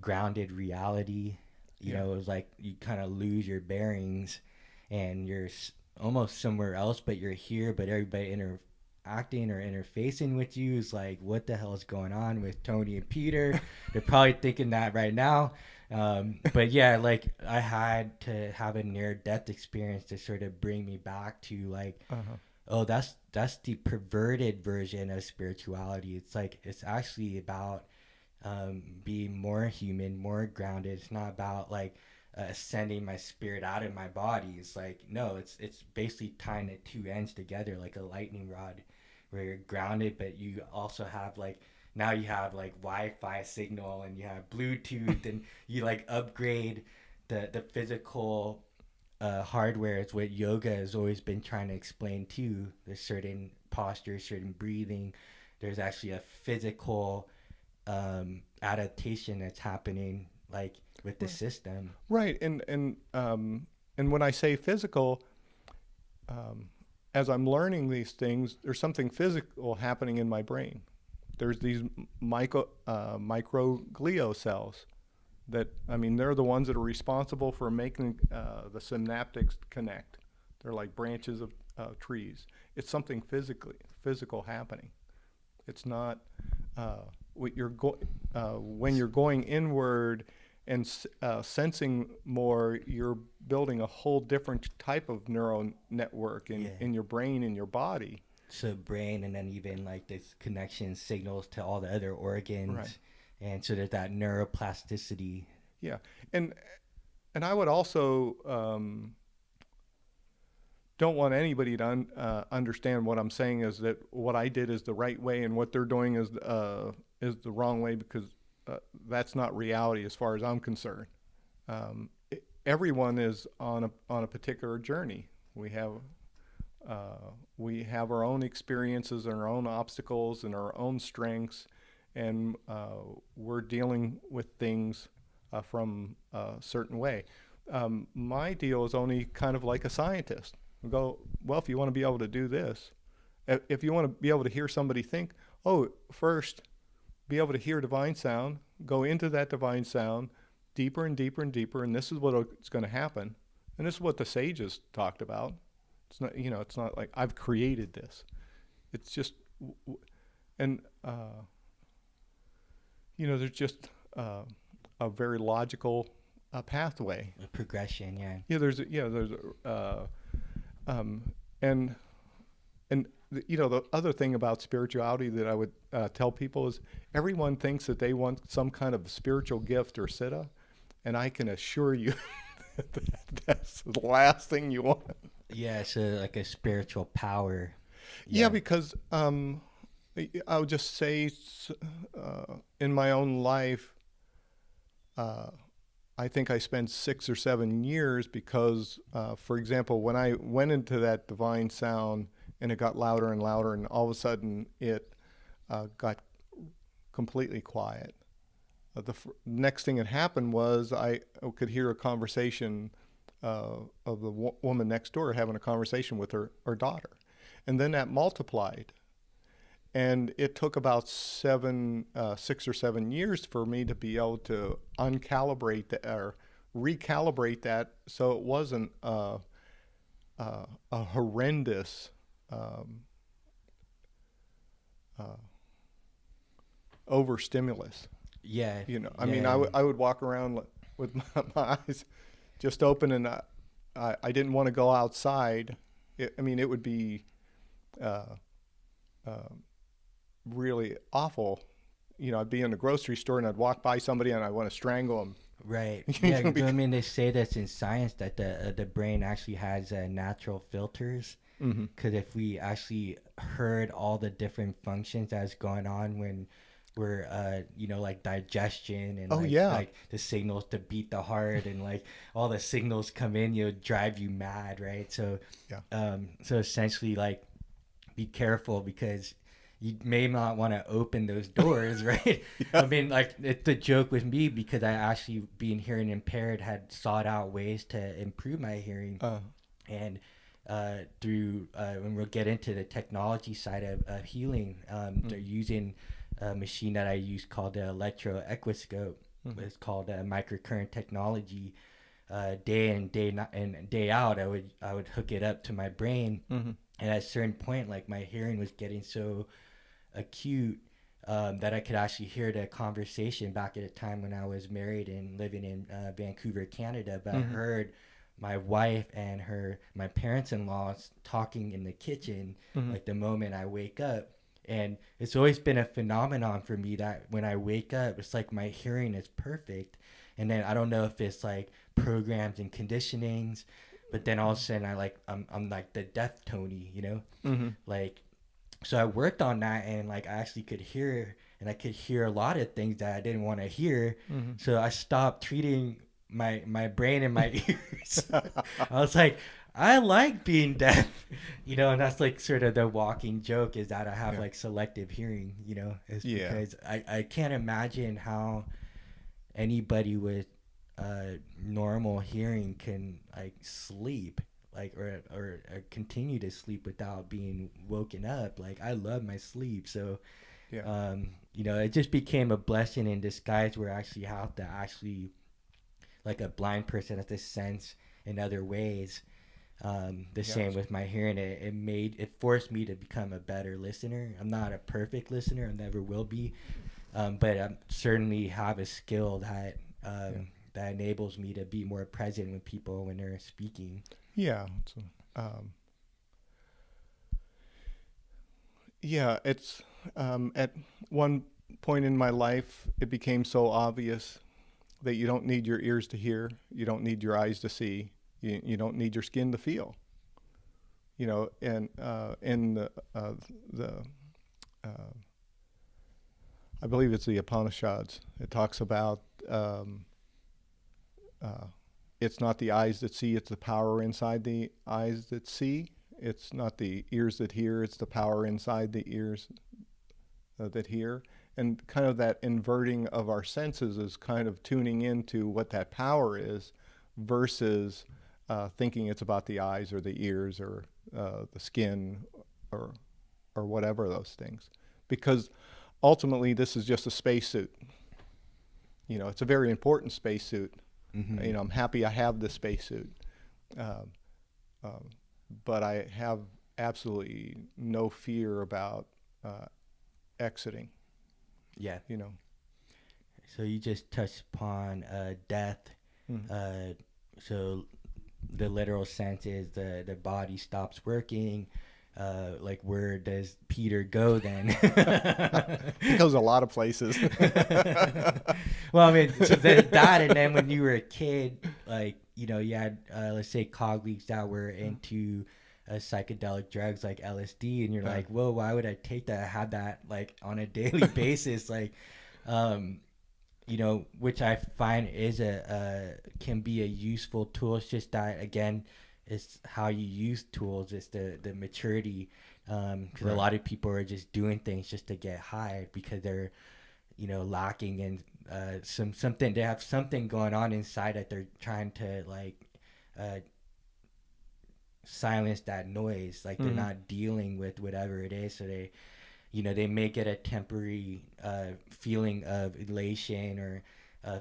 grounded reality. It was like you kind of lose your bearings and you're almost somewhere else, but you're here, but everybody interacting or interfacing with you is like, what the hell is going on with Tony and Peter? They're probably thinking that right now. But yeah, like I had to have a near-death experience to sort of bring me back to like, oh, that's the perverted version of spirituality. It's like, it's actually about being more human, more grounded. It's not about like sending my spirit out of my body. It's like, no, it's basically tying the two ends together like a lightning rod, where you're grounded, but you also have like, now you have like Wi-Fi signal and you have Bluetooth and you like upgrade the physical hardware. Is what yoga has always been trying to explain too. There's certain postures, certain breathing. There's actually a physical adaptation that's happening like with the system. Right. And when I say physical, as I'm learning these things, there's something physical happening in my brain. There's these microglial cells that, I mean, they're the ones that are responsible for making the synaptics connect. They're like branches of trees. It's something physical happening. It's not when you're going inward and sensing more, you're building a whole different type of neural network in your brain, in your body. So brain, and then even like this connection signals to all the other organs. Right. And so there's that neuroplasticity. Yeah. And I would also don't want anybody to understand what I'm saying is that what I did is the right way and what they're doing is the wrong way, because that's not reality as far as I'm concerned. Everyone is on a particular journey. We have our own experiences and our own obstacles and our own strengths, and we're dealing with things from a certain way. My deal is only kind of like a scientist. We go, well, if you want to be able to do this, if you want to be able to hear somebody think, first be able to hear divine sound, go into that divine sound deeper and deeper and deeper, and this is what's going to happen. And this is what the sages talked about. It's not, it's not like I've created this. It's just, and there's just a very logical pathway. A progression, yeah. Yeah, there's the other thing about spirituality that I would tell people is everyone thinks that they want some kind of spiritual gift or siddha, and I can assure you that's the last thing you want. Yeah, so like a spiritual power. Yeah, because I'll just say in my own life, I think I spent 6 or 7 years because, for example, when I went into that divine sound and it got louder and louder, and all of a sudden it got completely quiet. The next thing that happened was I could hear a conversation of the woman next door having a conversation with her daughter. And then that multiplied. And it took about 6 or 7 years for me to be able to uncalibrate that or recalibrate that so it wasn't a horrendous overstimulus. Yeah. I mean, I would walk around with my eyes just open, and I didn't want to go outside. It would be really awful. I'd be in the grocery store and I'd walk by somebody and I want to strangle them. Right. Yeah. They say that's in science that the brain actually has natural filters. Because if we actually heard all the different functions that's going on when we're like digestion and like the signals to beat the heart and like all the signals come in, drive you mad, right? So so essentially, like, be careful because you may not want to open those doors, right? I mean, like, it's a joke with me because I actually, being hearing impaired, had sought out ways to improve my hearing. And through when we'll get into the technology side of healing. They're using a machine that I use called the electroequiscope. It's called microcurrent technology. Day in day out, I would hook it up to my brain, and at a certain point, like my hearing was getting so acute that I could actually hear the conversation back at a time when I was married and living in Vancouver, Canada. But I heard my wife and my parents-in-law talking in the kitchen like the moment I wake up. And it's always been a phenomenon for me that when I wake up, it's like my hearing is perfect. And then I don't know if it's like programs and conditionings, but then all of a sudden I'm like the deaf Tony, like, so I worked on that, and like I actually could hear, and I could hear a lot of things that I didn't want to hear. So I stopped treating my brain and my ears. I was like, I like being deaf, and that's like sort of the walking joke, is that I have like selective hearing, is because I can't imagine how anybody with normal hearing can like sleep, like or continue to sleep without being woken up. Like I love my sleep, so it just became a blessing in disguise where I actually have to like a blind person has to sense in other ways. Same with my hearing. It forced me to become a better listener. I'm not a perfect listener, I never will be, but I certainly have a skill that that enables me to be more present with people when they're speaking. It's at one point in my life, it became so obvious that you don't need your ears to hear, you don't need your eyes to see, you don't need your skin to feel. And in the I believe it's the Upanishads, it talks about it's not the eyes that see, it's the power inside the eyes that see. It's not the ears that hear, it's the power inside the ears that hear. And kind of that inverting of our senses is kind of tuning into what that power is versus thinking it's about the eyes or the ears or the skin or whatever those things. Because ultimately this is just a spacesuit. It's a very important spacesuit. I'm happy I have this spacesuit. But I have absolutely no fear about exiting. Yeah. So you just touched upon death. So the literal sense is the body stops working. Like, where does Peter go then? He goes a lot of places. Well, I mean, so that, and then when you were a kid, like, you had, let's say, colleagues that were into psychedelic drugs like LSD, and you're like, whoa, why would I take that? I had that like on a daily basis, like, which I find is can be a useful tool. It's just that, again, it's how you use tools. It's the maturity, because a lot of people are just doing things just to get high because they're, lacking in something. They have something going on inside that they're trying to like silence that noise. Like they're not dealing with whatever it is, so they may get a temporary feeling of elation or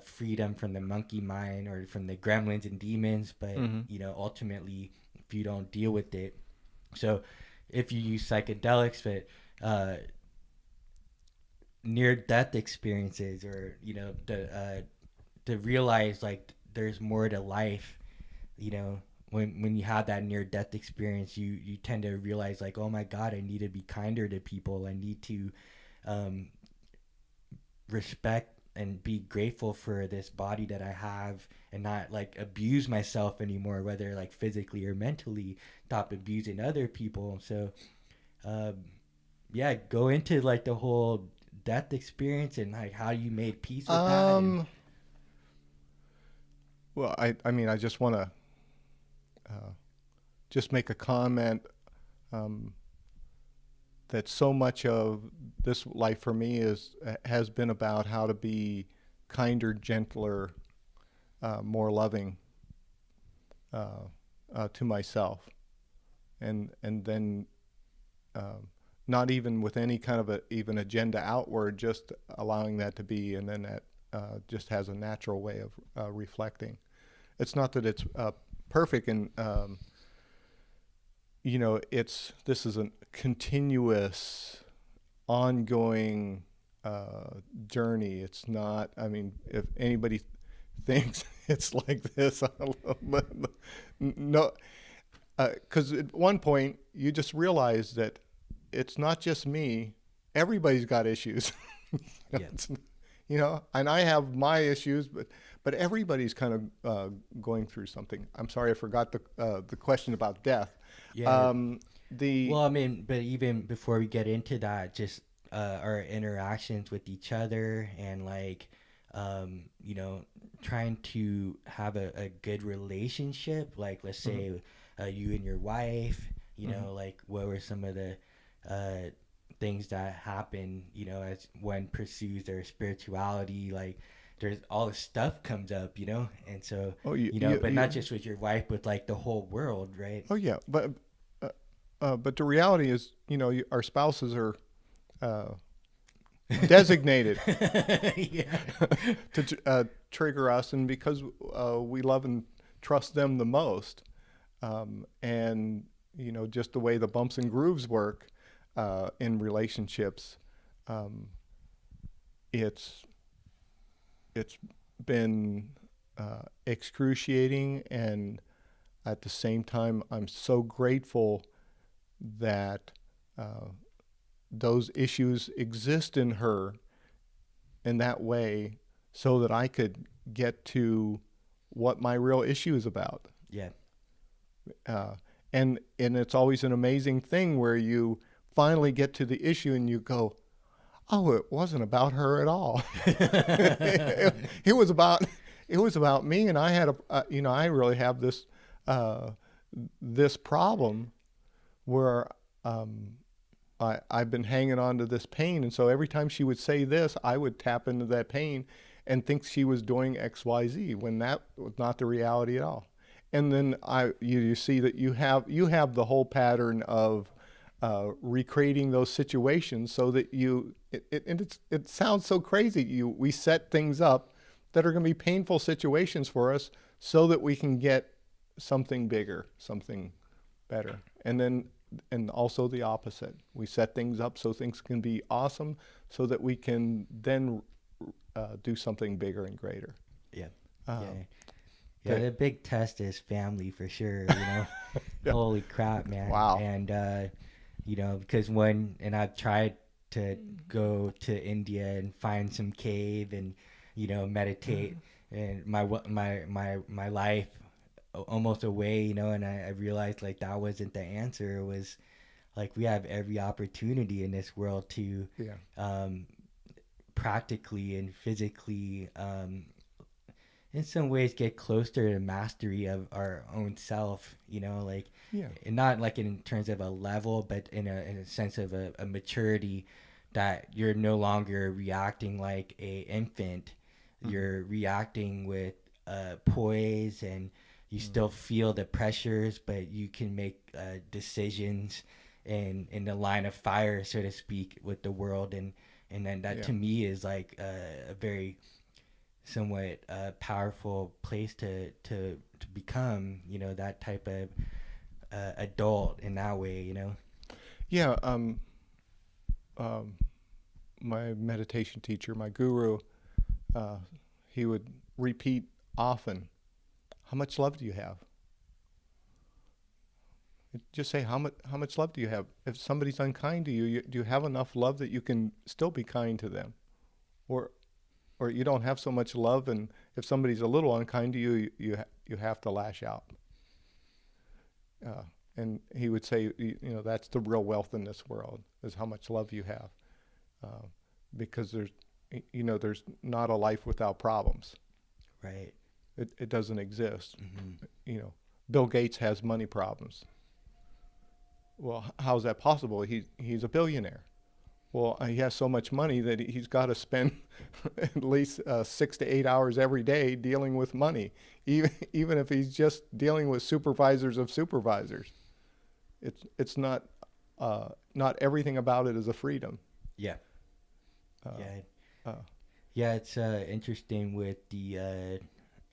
freedom from the monkey mind or from the gremlins and demons, but ultimately, if you don't deal with it, so if you use psychedelics, but near-death experiences, or to realize like there's more to life, when you have that near-death experience, you tend to realize like, oh my God, I need to be kinder to people. I need to respect and be grateful for this body that I have, and not like abuse myself anymore, whether like physically or mentally. Stop abusing other people. So go into like the whole death experience and like how you made peace with that. Well, I mean, I just want to just make a comment that so much of this life for me has been about how to be kinder, gentler, more loving to myself. and then not even with any kind of even agenda outward, just allowing that to be, and then that just has a natural way of reflecting. It's not that it's perfect, and this is a continuous, ongoing journey. It's not. I mean, if anybody thinks it's like this, no, because at one point you just realize that it's not just me. Everybody's got issues. And I have my issues, but everybody's kind of going through something. I'm sorry, I forgot the question about death. Yeah. Well, I mean, but even before we get into that, just our interactions with each other, and like, trying to have a good relationship. Like, let's say you and your wife, like, what were some of the things that happen, as one pursues their spirituality? Like, there's all this stuff comes up, and so, but not just with your wife, but like the whole world, right? Oh yeah, but the reality is, our spouses are designated to trigger us, and because we love and trust them the most, and just the way the bumps and grooves work in relationships, it's been excruciating, and at the same time, I'm so grateful that those issues exist in her in that way, so that I could get to what my real issue is about. Yeah. And it's always an amazing thing where you finally get to the issue and you go, oh, it wasn't about her at all. It was about me, and I had I really have this this problem where I've been hanging on to this pain, and so every time she would say this, I would tap into that pain and think she was doing X, Y, Z, when that was not the reality at all. And then you see that you have the whole pattern of recreating those situations, so that it sounds so crazy. We set things up that are going to be painful situations for us, so that we can get something bigger, something better. And also the opposite. We set things up so things can be awesome, so that we can then do something bigger and greater. Yeah. The big test is family, for sure. Yeah. Holy crap, man. Wow. And because I've tried to go to India and find some cave and meditate, and my life almost away, and I realized like that wasn't the answer. It was like we have every opportunity in this world to practically and physically in some ways get closer to mastery of our own self, and not like in terms of a level, but in a sense of a maturity, that you're no longer reacting like a infant. You're reacting with poise, and you still feel the pressures, but you can make decisions in the line of fire, so to speak, with the world. And then that to me is like a very somewhat powerful place to become, that type of adult in that way, Yeah. My meditation teacher, my guru, he would repeat often, how much love do you have? Just say, how much love do you have? If somebody's unkind to you, do you have enough love that you can still be kind to them? Or you don't have so much love, and if somebody's a little unkind to you, you have to lash out. And he would say, that's the real wealth in this world, is how much love you have. Because there's not a life without problems. Right. It doesn't exist. Mm-hmm. Bill Gates has money problems. Well, how's that possible? He's a billionaire. Well, he has so much money that he's got to spend at least 6 to 8 hours every day dealing with money, even if he's just dealing with supervisors of supervisors. It's not not everything about it is a freedom. Yeah. Uh, Yeah. uh, Yeah, it's interesting with the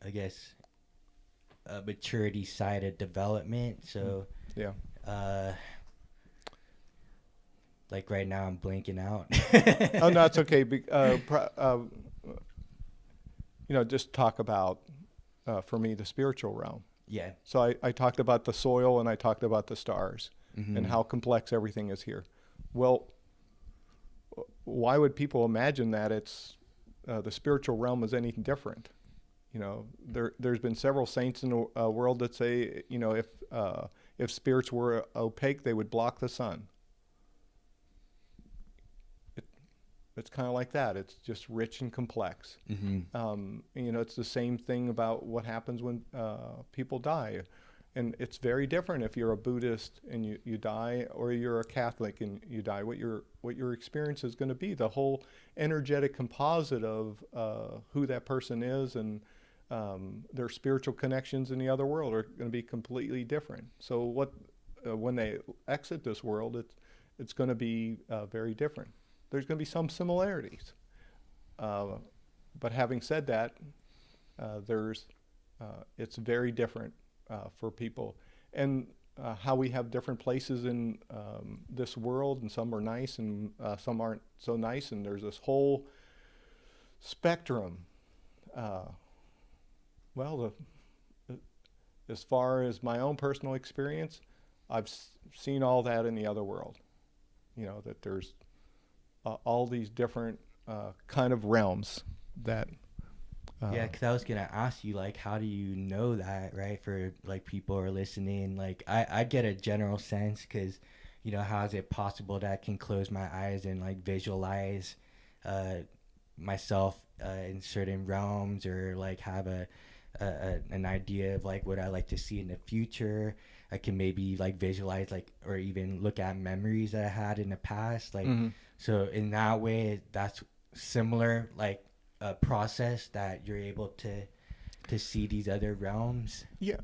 I guess maturity side of development. So yeah. uh like right now I'm blanking out. Oh no, it's okay. Just talk about for me the spiritual realm. Yeah. So I talked about the soil and I talked about the stars Mm-hmm. and how complex everything is here. Well, why would people imagine that it's the spiritual realm is anything different? There's been several saints in the world that say, if spirits were opaque, they would block the sun. It's kind of like that. It's just rich and complex. Mm-hmm. It's the same thing about what happens when people die. And it's very different if you're a Buddhist and you die, or you're a Catholic and you die. What your experience is going to be, the whole energetic composite of who that person is and their spiritual connections in the other world are going to be completely different. So when they exit this world, it's going to be very different. There's going to be some similarities. But having said that, it's very different for people. And how we have different places in this world, and some are nice and some aren't so nice, and there's this whole spectrum. As far as my own personal experience, I've seen all that in the other world. That there's all these different kind of realms that yeah, because I was gonna ask you, like, how do you know that, right? For like people who are listening, like I get a general sense, because how is it possible that I can close my eyes and like visualize myself in certain realms, or like have an idea of like what I like to see in the future. I can maybe like visualize, like, or even look at memories that I had in the past, like. Mm-hmm. So in that way, that's similar, like a process that you're able to see these other realms. Yeah,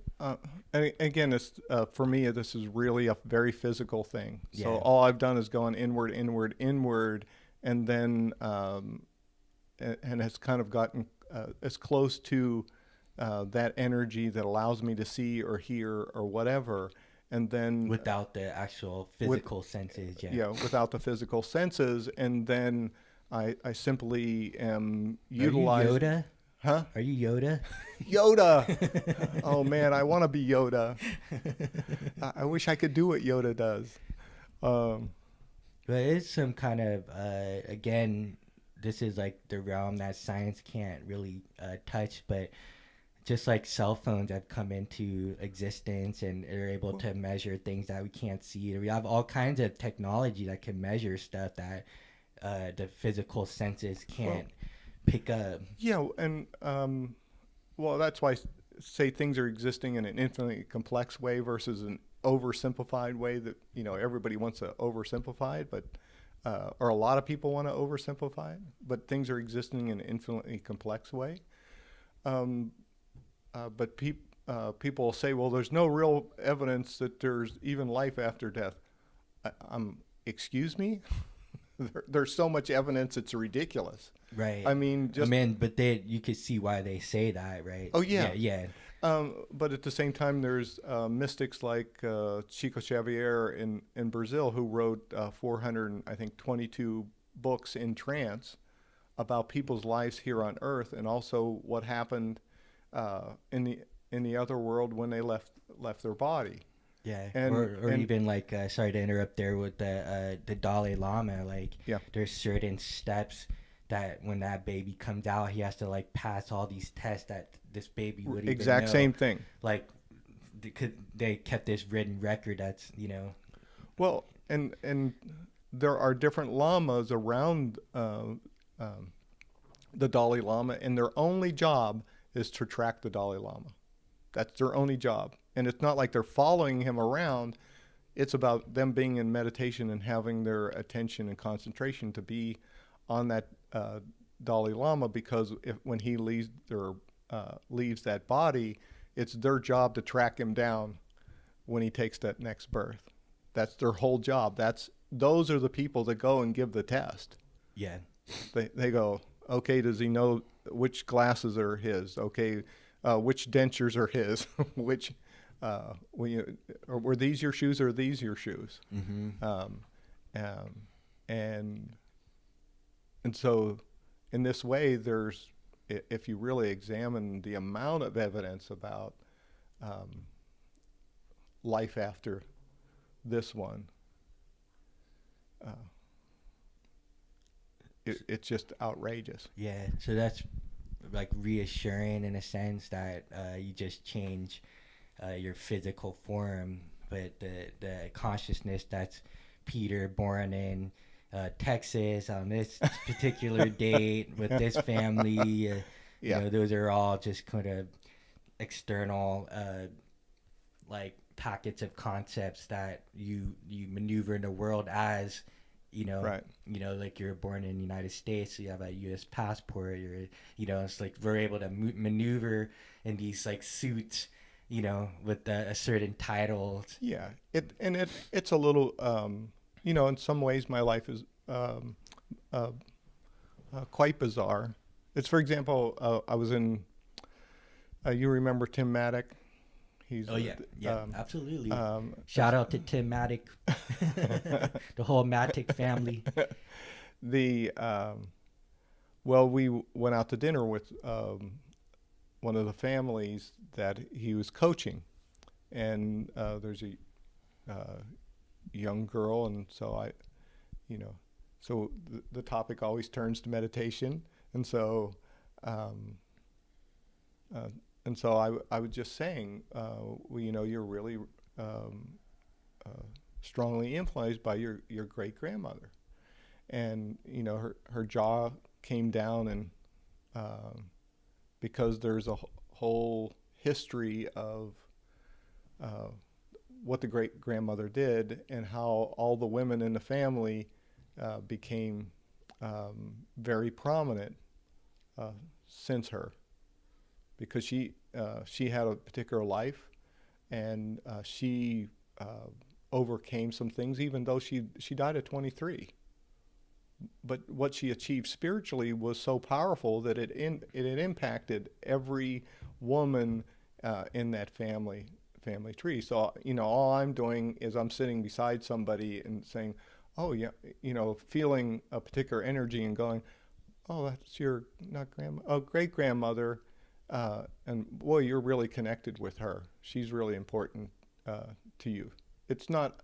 and again, it's for me, this is really a very physical thing. Yeah. So all I've done is gone inward, and then and has kind of gotten as close to that energy that allows me to see or hear or whatever. And then without the actual physical senses, without the physical senses, and then I simply am utilizing. Are you Yoda? Huh? Are you Yoda? Yoda. Oh man, I want to be Yoda. I wish I could do what Yoda does. But it's some kind of again, this is like the realm that science can't really touch, but. Just like cell phones have come into existence and are able to measure things that we can't see. We have all kinds of technology that can measure stuff that the physical senses can't pick up. Yeah, and that's why I say things are existing in an infinitely complex way versus an oversimplified way that everybody wants to oversimplify it, but or a lot of people want to oversimplify it. But things are existing in an infinitely complex way. But people will say, well, there's no real evidence that there's even life after death. Excuse me? There's so much evidence, it's ridiculous. Right. I mean, but you could see why they say that, right? Oh, yeah. Yeah. But at the same time, there's mystics like Chico Xavier in Brazil, who wrote 422 books in trance about people's lives here on Earth, and also what happened in the other world when they left their body. Yeah, and even like sorry to interrupt there with the Dalai Lama. Like, there's certain steps that when that baby comes out, he has to like pass all these tests that this baby would exact even know. Same thing. Like, they kept this written record. That's Well, and there are different lamas around the Dalai Lama, and their only job is to track the Dalai Lama. That's their only job. And it's not like they're following him around. It's about them being in meditation and having their attention and concentration to be on that Dalai Lama, because when he leaves that body, it's their job to track him down when he takes that next birth. That's their whole job. Those are the people that go and give the test. Yeah. They go, okay, does he know which glasses are his? Okay, which dentures are his? Which, were these your shoes or are these your shoes? Mm-hmm. And so in this way, if you really examine the amount of evidence about life after this one, it's just outrageous. Yeah, so that's like reassuring in a sense that you just change your physical form, but the consciousness that's Peter born in Texas on this particular date with this family, you know, those are all just kind of external like packets of concepts that you maneuver in the world as, you know, Right. you know, like you're born in the United States, so you have a U.S. passport. You're, you know, it's like we're able to maneuver in these like suits, you know, with a certain title. Yeah, it's a little, you know, in some ways my life is quite bizarre. It's, for example, I was in, you remember Tim Maddock? He's Absolutely. Shout out to Tim Maddock, the whole Maddock family. Well, we went out to dinner with one of the families that he was coaching, and there's a young girl, and so so the topic always turns to meditation, and so I was just saying, well, you know, you're really strongly influenced by your great grandmother, and you know her jaw came down, and because there's a whole history of what the great grandmother did and how all the women in the family became very prominent since her, because she had a particular life, and she overcame some things, even though she died at 23. But what she achieved spiritually was so powerful that it impacted every woman in that family tree. So, you know, all I'm doing is I'm sitting beside somebody and saying, oh yeah, you know, feeling a particular energy and going, oh, that's your great grandmother, and boy, you're really connected with her. She's really important to you. It's not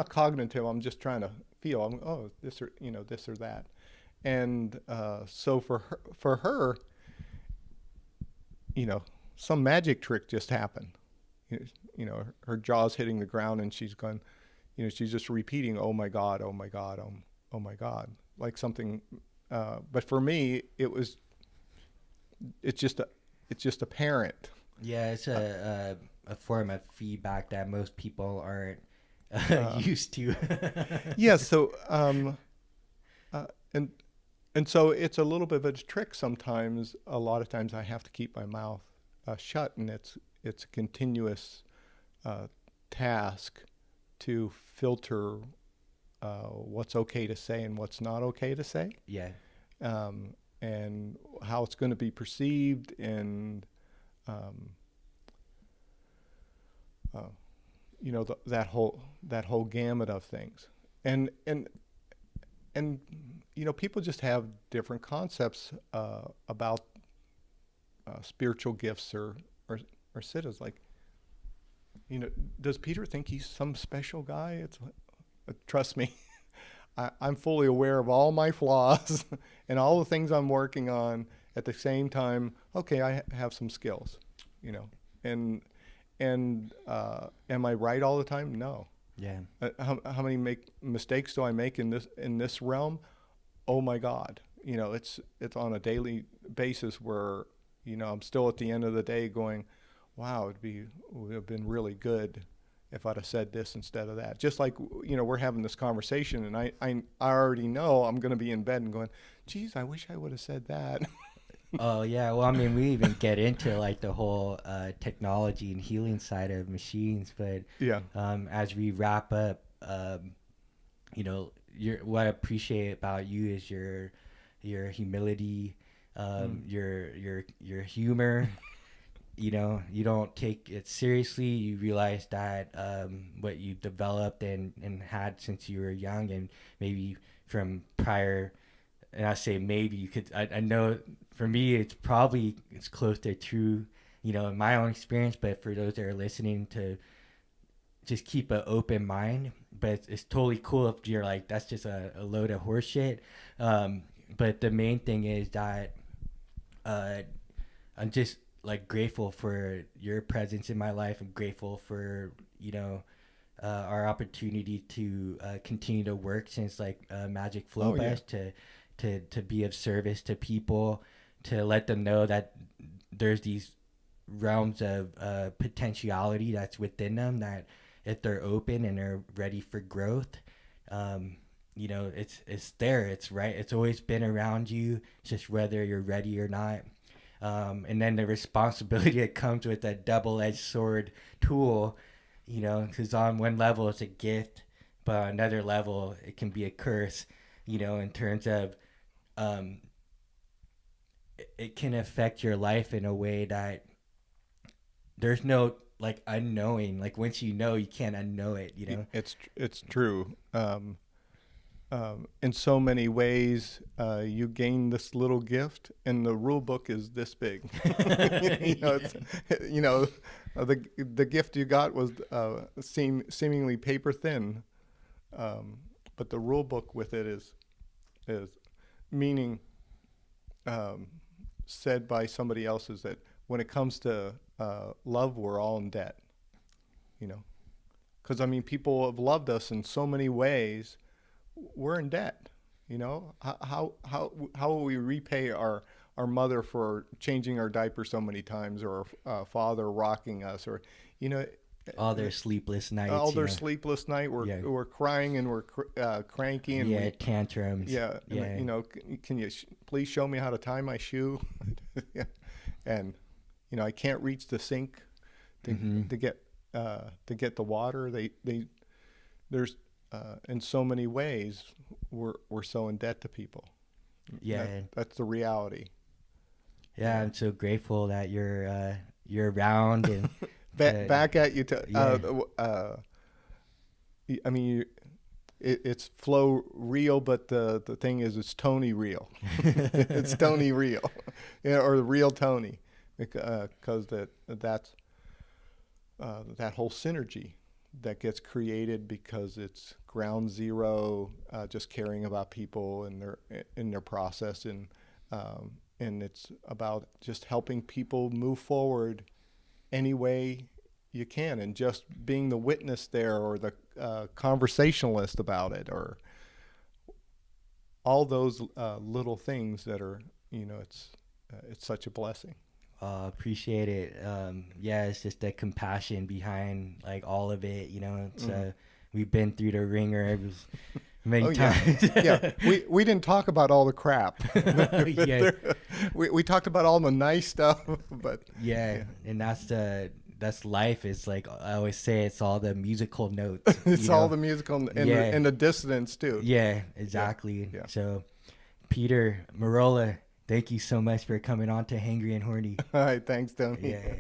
cognitive. I'm just trying to feel. This or this or that, and so for her, you know, some magic trick just happened. You know, her jaw's hitting the ground, and she's going, you know, she's just repeating, "Oh my God, oh my God, oh my God," like something. But for me, it's just apparent. Yeah, it's a form of feedback that most people aren't used to. Yeah. So and so it's a little bit of a trick sometimes. A lot of times I have to keep my mouth shut, and it's a continuous task to filter what's okay to say and what's not okay to say. Yeah. And how it's going to be perceived, and you know, that whole gamut of things, and you know, people just have different concepts about spiritual gifts or siddhas. Like, you know, does Peter think he's some special guy? It's trust me, I'm fully aware of all my flaws and all the things I'm working on. At the same time, okay, I have some skills, you know, and am I right all the time? No. Yeah. How many mistakes do I make in this realm? Oh my God, you know, it's on a daily basis where, you know, I'm still at the end of the day going, wow, it would have been really good if I'd have said this instead of that. Just like, you know, we're having this conversation, and I already know I'm going to be in bed and going, geez, I wish I would have said that. Oh yeah, well, I mean, we even get into like the whole technology and healing side of machines, but Yeah. As we wrap up you know, what I appreciate about you is your humility, your humor. You know, you don't take it seriously. You realize that what you developed and had since you were young, and maybe from prior, and I say maybe you could, I know for me it's close to true, you know, in my own experience, but for those that are listening, to just keep an open mind. But it's totally cool if you're like, that's just a load of horse shit. But the main thing is that I'm just like grateful for your presence in my life. I'm grateful for, you know, our opportunity to continue to work since like Magic Flow Best, to be of service to people, to let them know that there's these realms of potentiality that's within them, that if they're open and they're ready for growth, you know, it's there, it's right, it's always been around you. It's just whether you're ready or not. And then the responsibility that comes with a double-edged sword tool, you know, because on one level it's a gift, but on another level it can be a curse, you know, in terms of it can affect your life in a way that there's no like unknowing. Like once you know, you can't unknow it, you know. It's true. In so many ways, you gain this little gift, and the rule book is this big. You know, the gift you got was seemingly paper thin, but the rule book with it is meaning said by somebody else is that when it comes to love, we're all in debt. You know, because I mean, people have loved us in so many ways. We're in debt, you know. How will we repay our mother for changing our diaper so many times, or our father rocking us, or, you know, all their sleepless nights. Sleepless night. We're crying and we're cranky and tantrums. Yeah, yeah. You know, can you please show me how to tie my shoe? And you know, I can't reach the sink to get the water. There's in so many ways we're so in debt to people. Yeah, that's the reality. Yeah, I'm so grateful that you're around and back at you. I mean, it's Flow Real, but the thing is, it's Tony Real. It's Tony Real, yeah, or the real Tony, because that's that whole synergy that gets created because it's ground zero, just caring about people and their process, and it's about just helping people move forward any way you can, and just being the witness there, or the conversationalist about it, or all those little things that are, you know, it's such a blessing. Appreciate it. Yeah, it's just the compassion behind like all of it, you know. It's we've been through the ringer many times. Yeah. We didn't talk about all the crap. Yeah. We talked about all the nice stuff, but yeah. And that's life. It's like I always say, it's all the musical notes. It's all the musical and the dissonance too. Yeah, exactly. Yeah. So Peter, Merola, thank you so much for coming on to Hangry and Horny. All right, thanks, Tony. Yeah.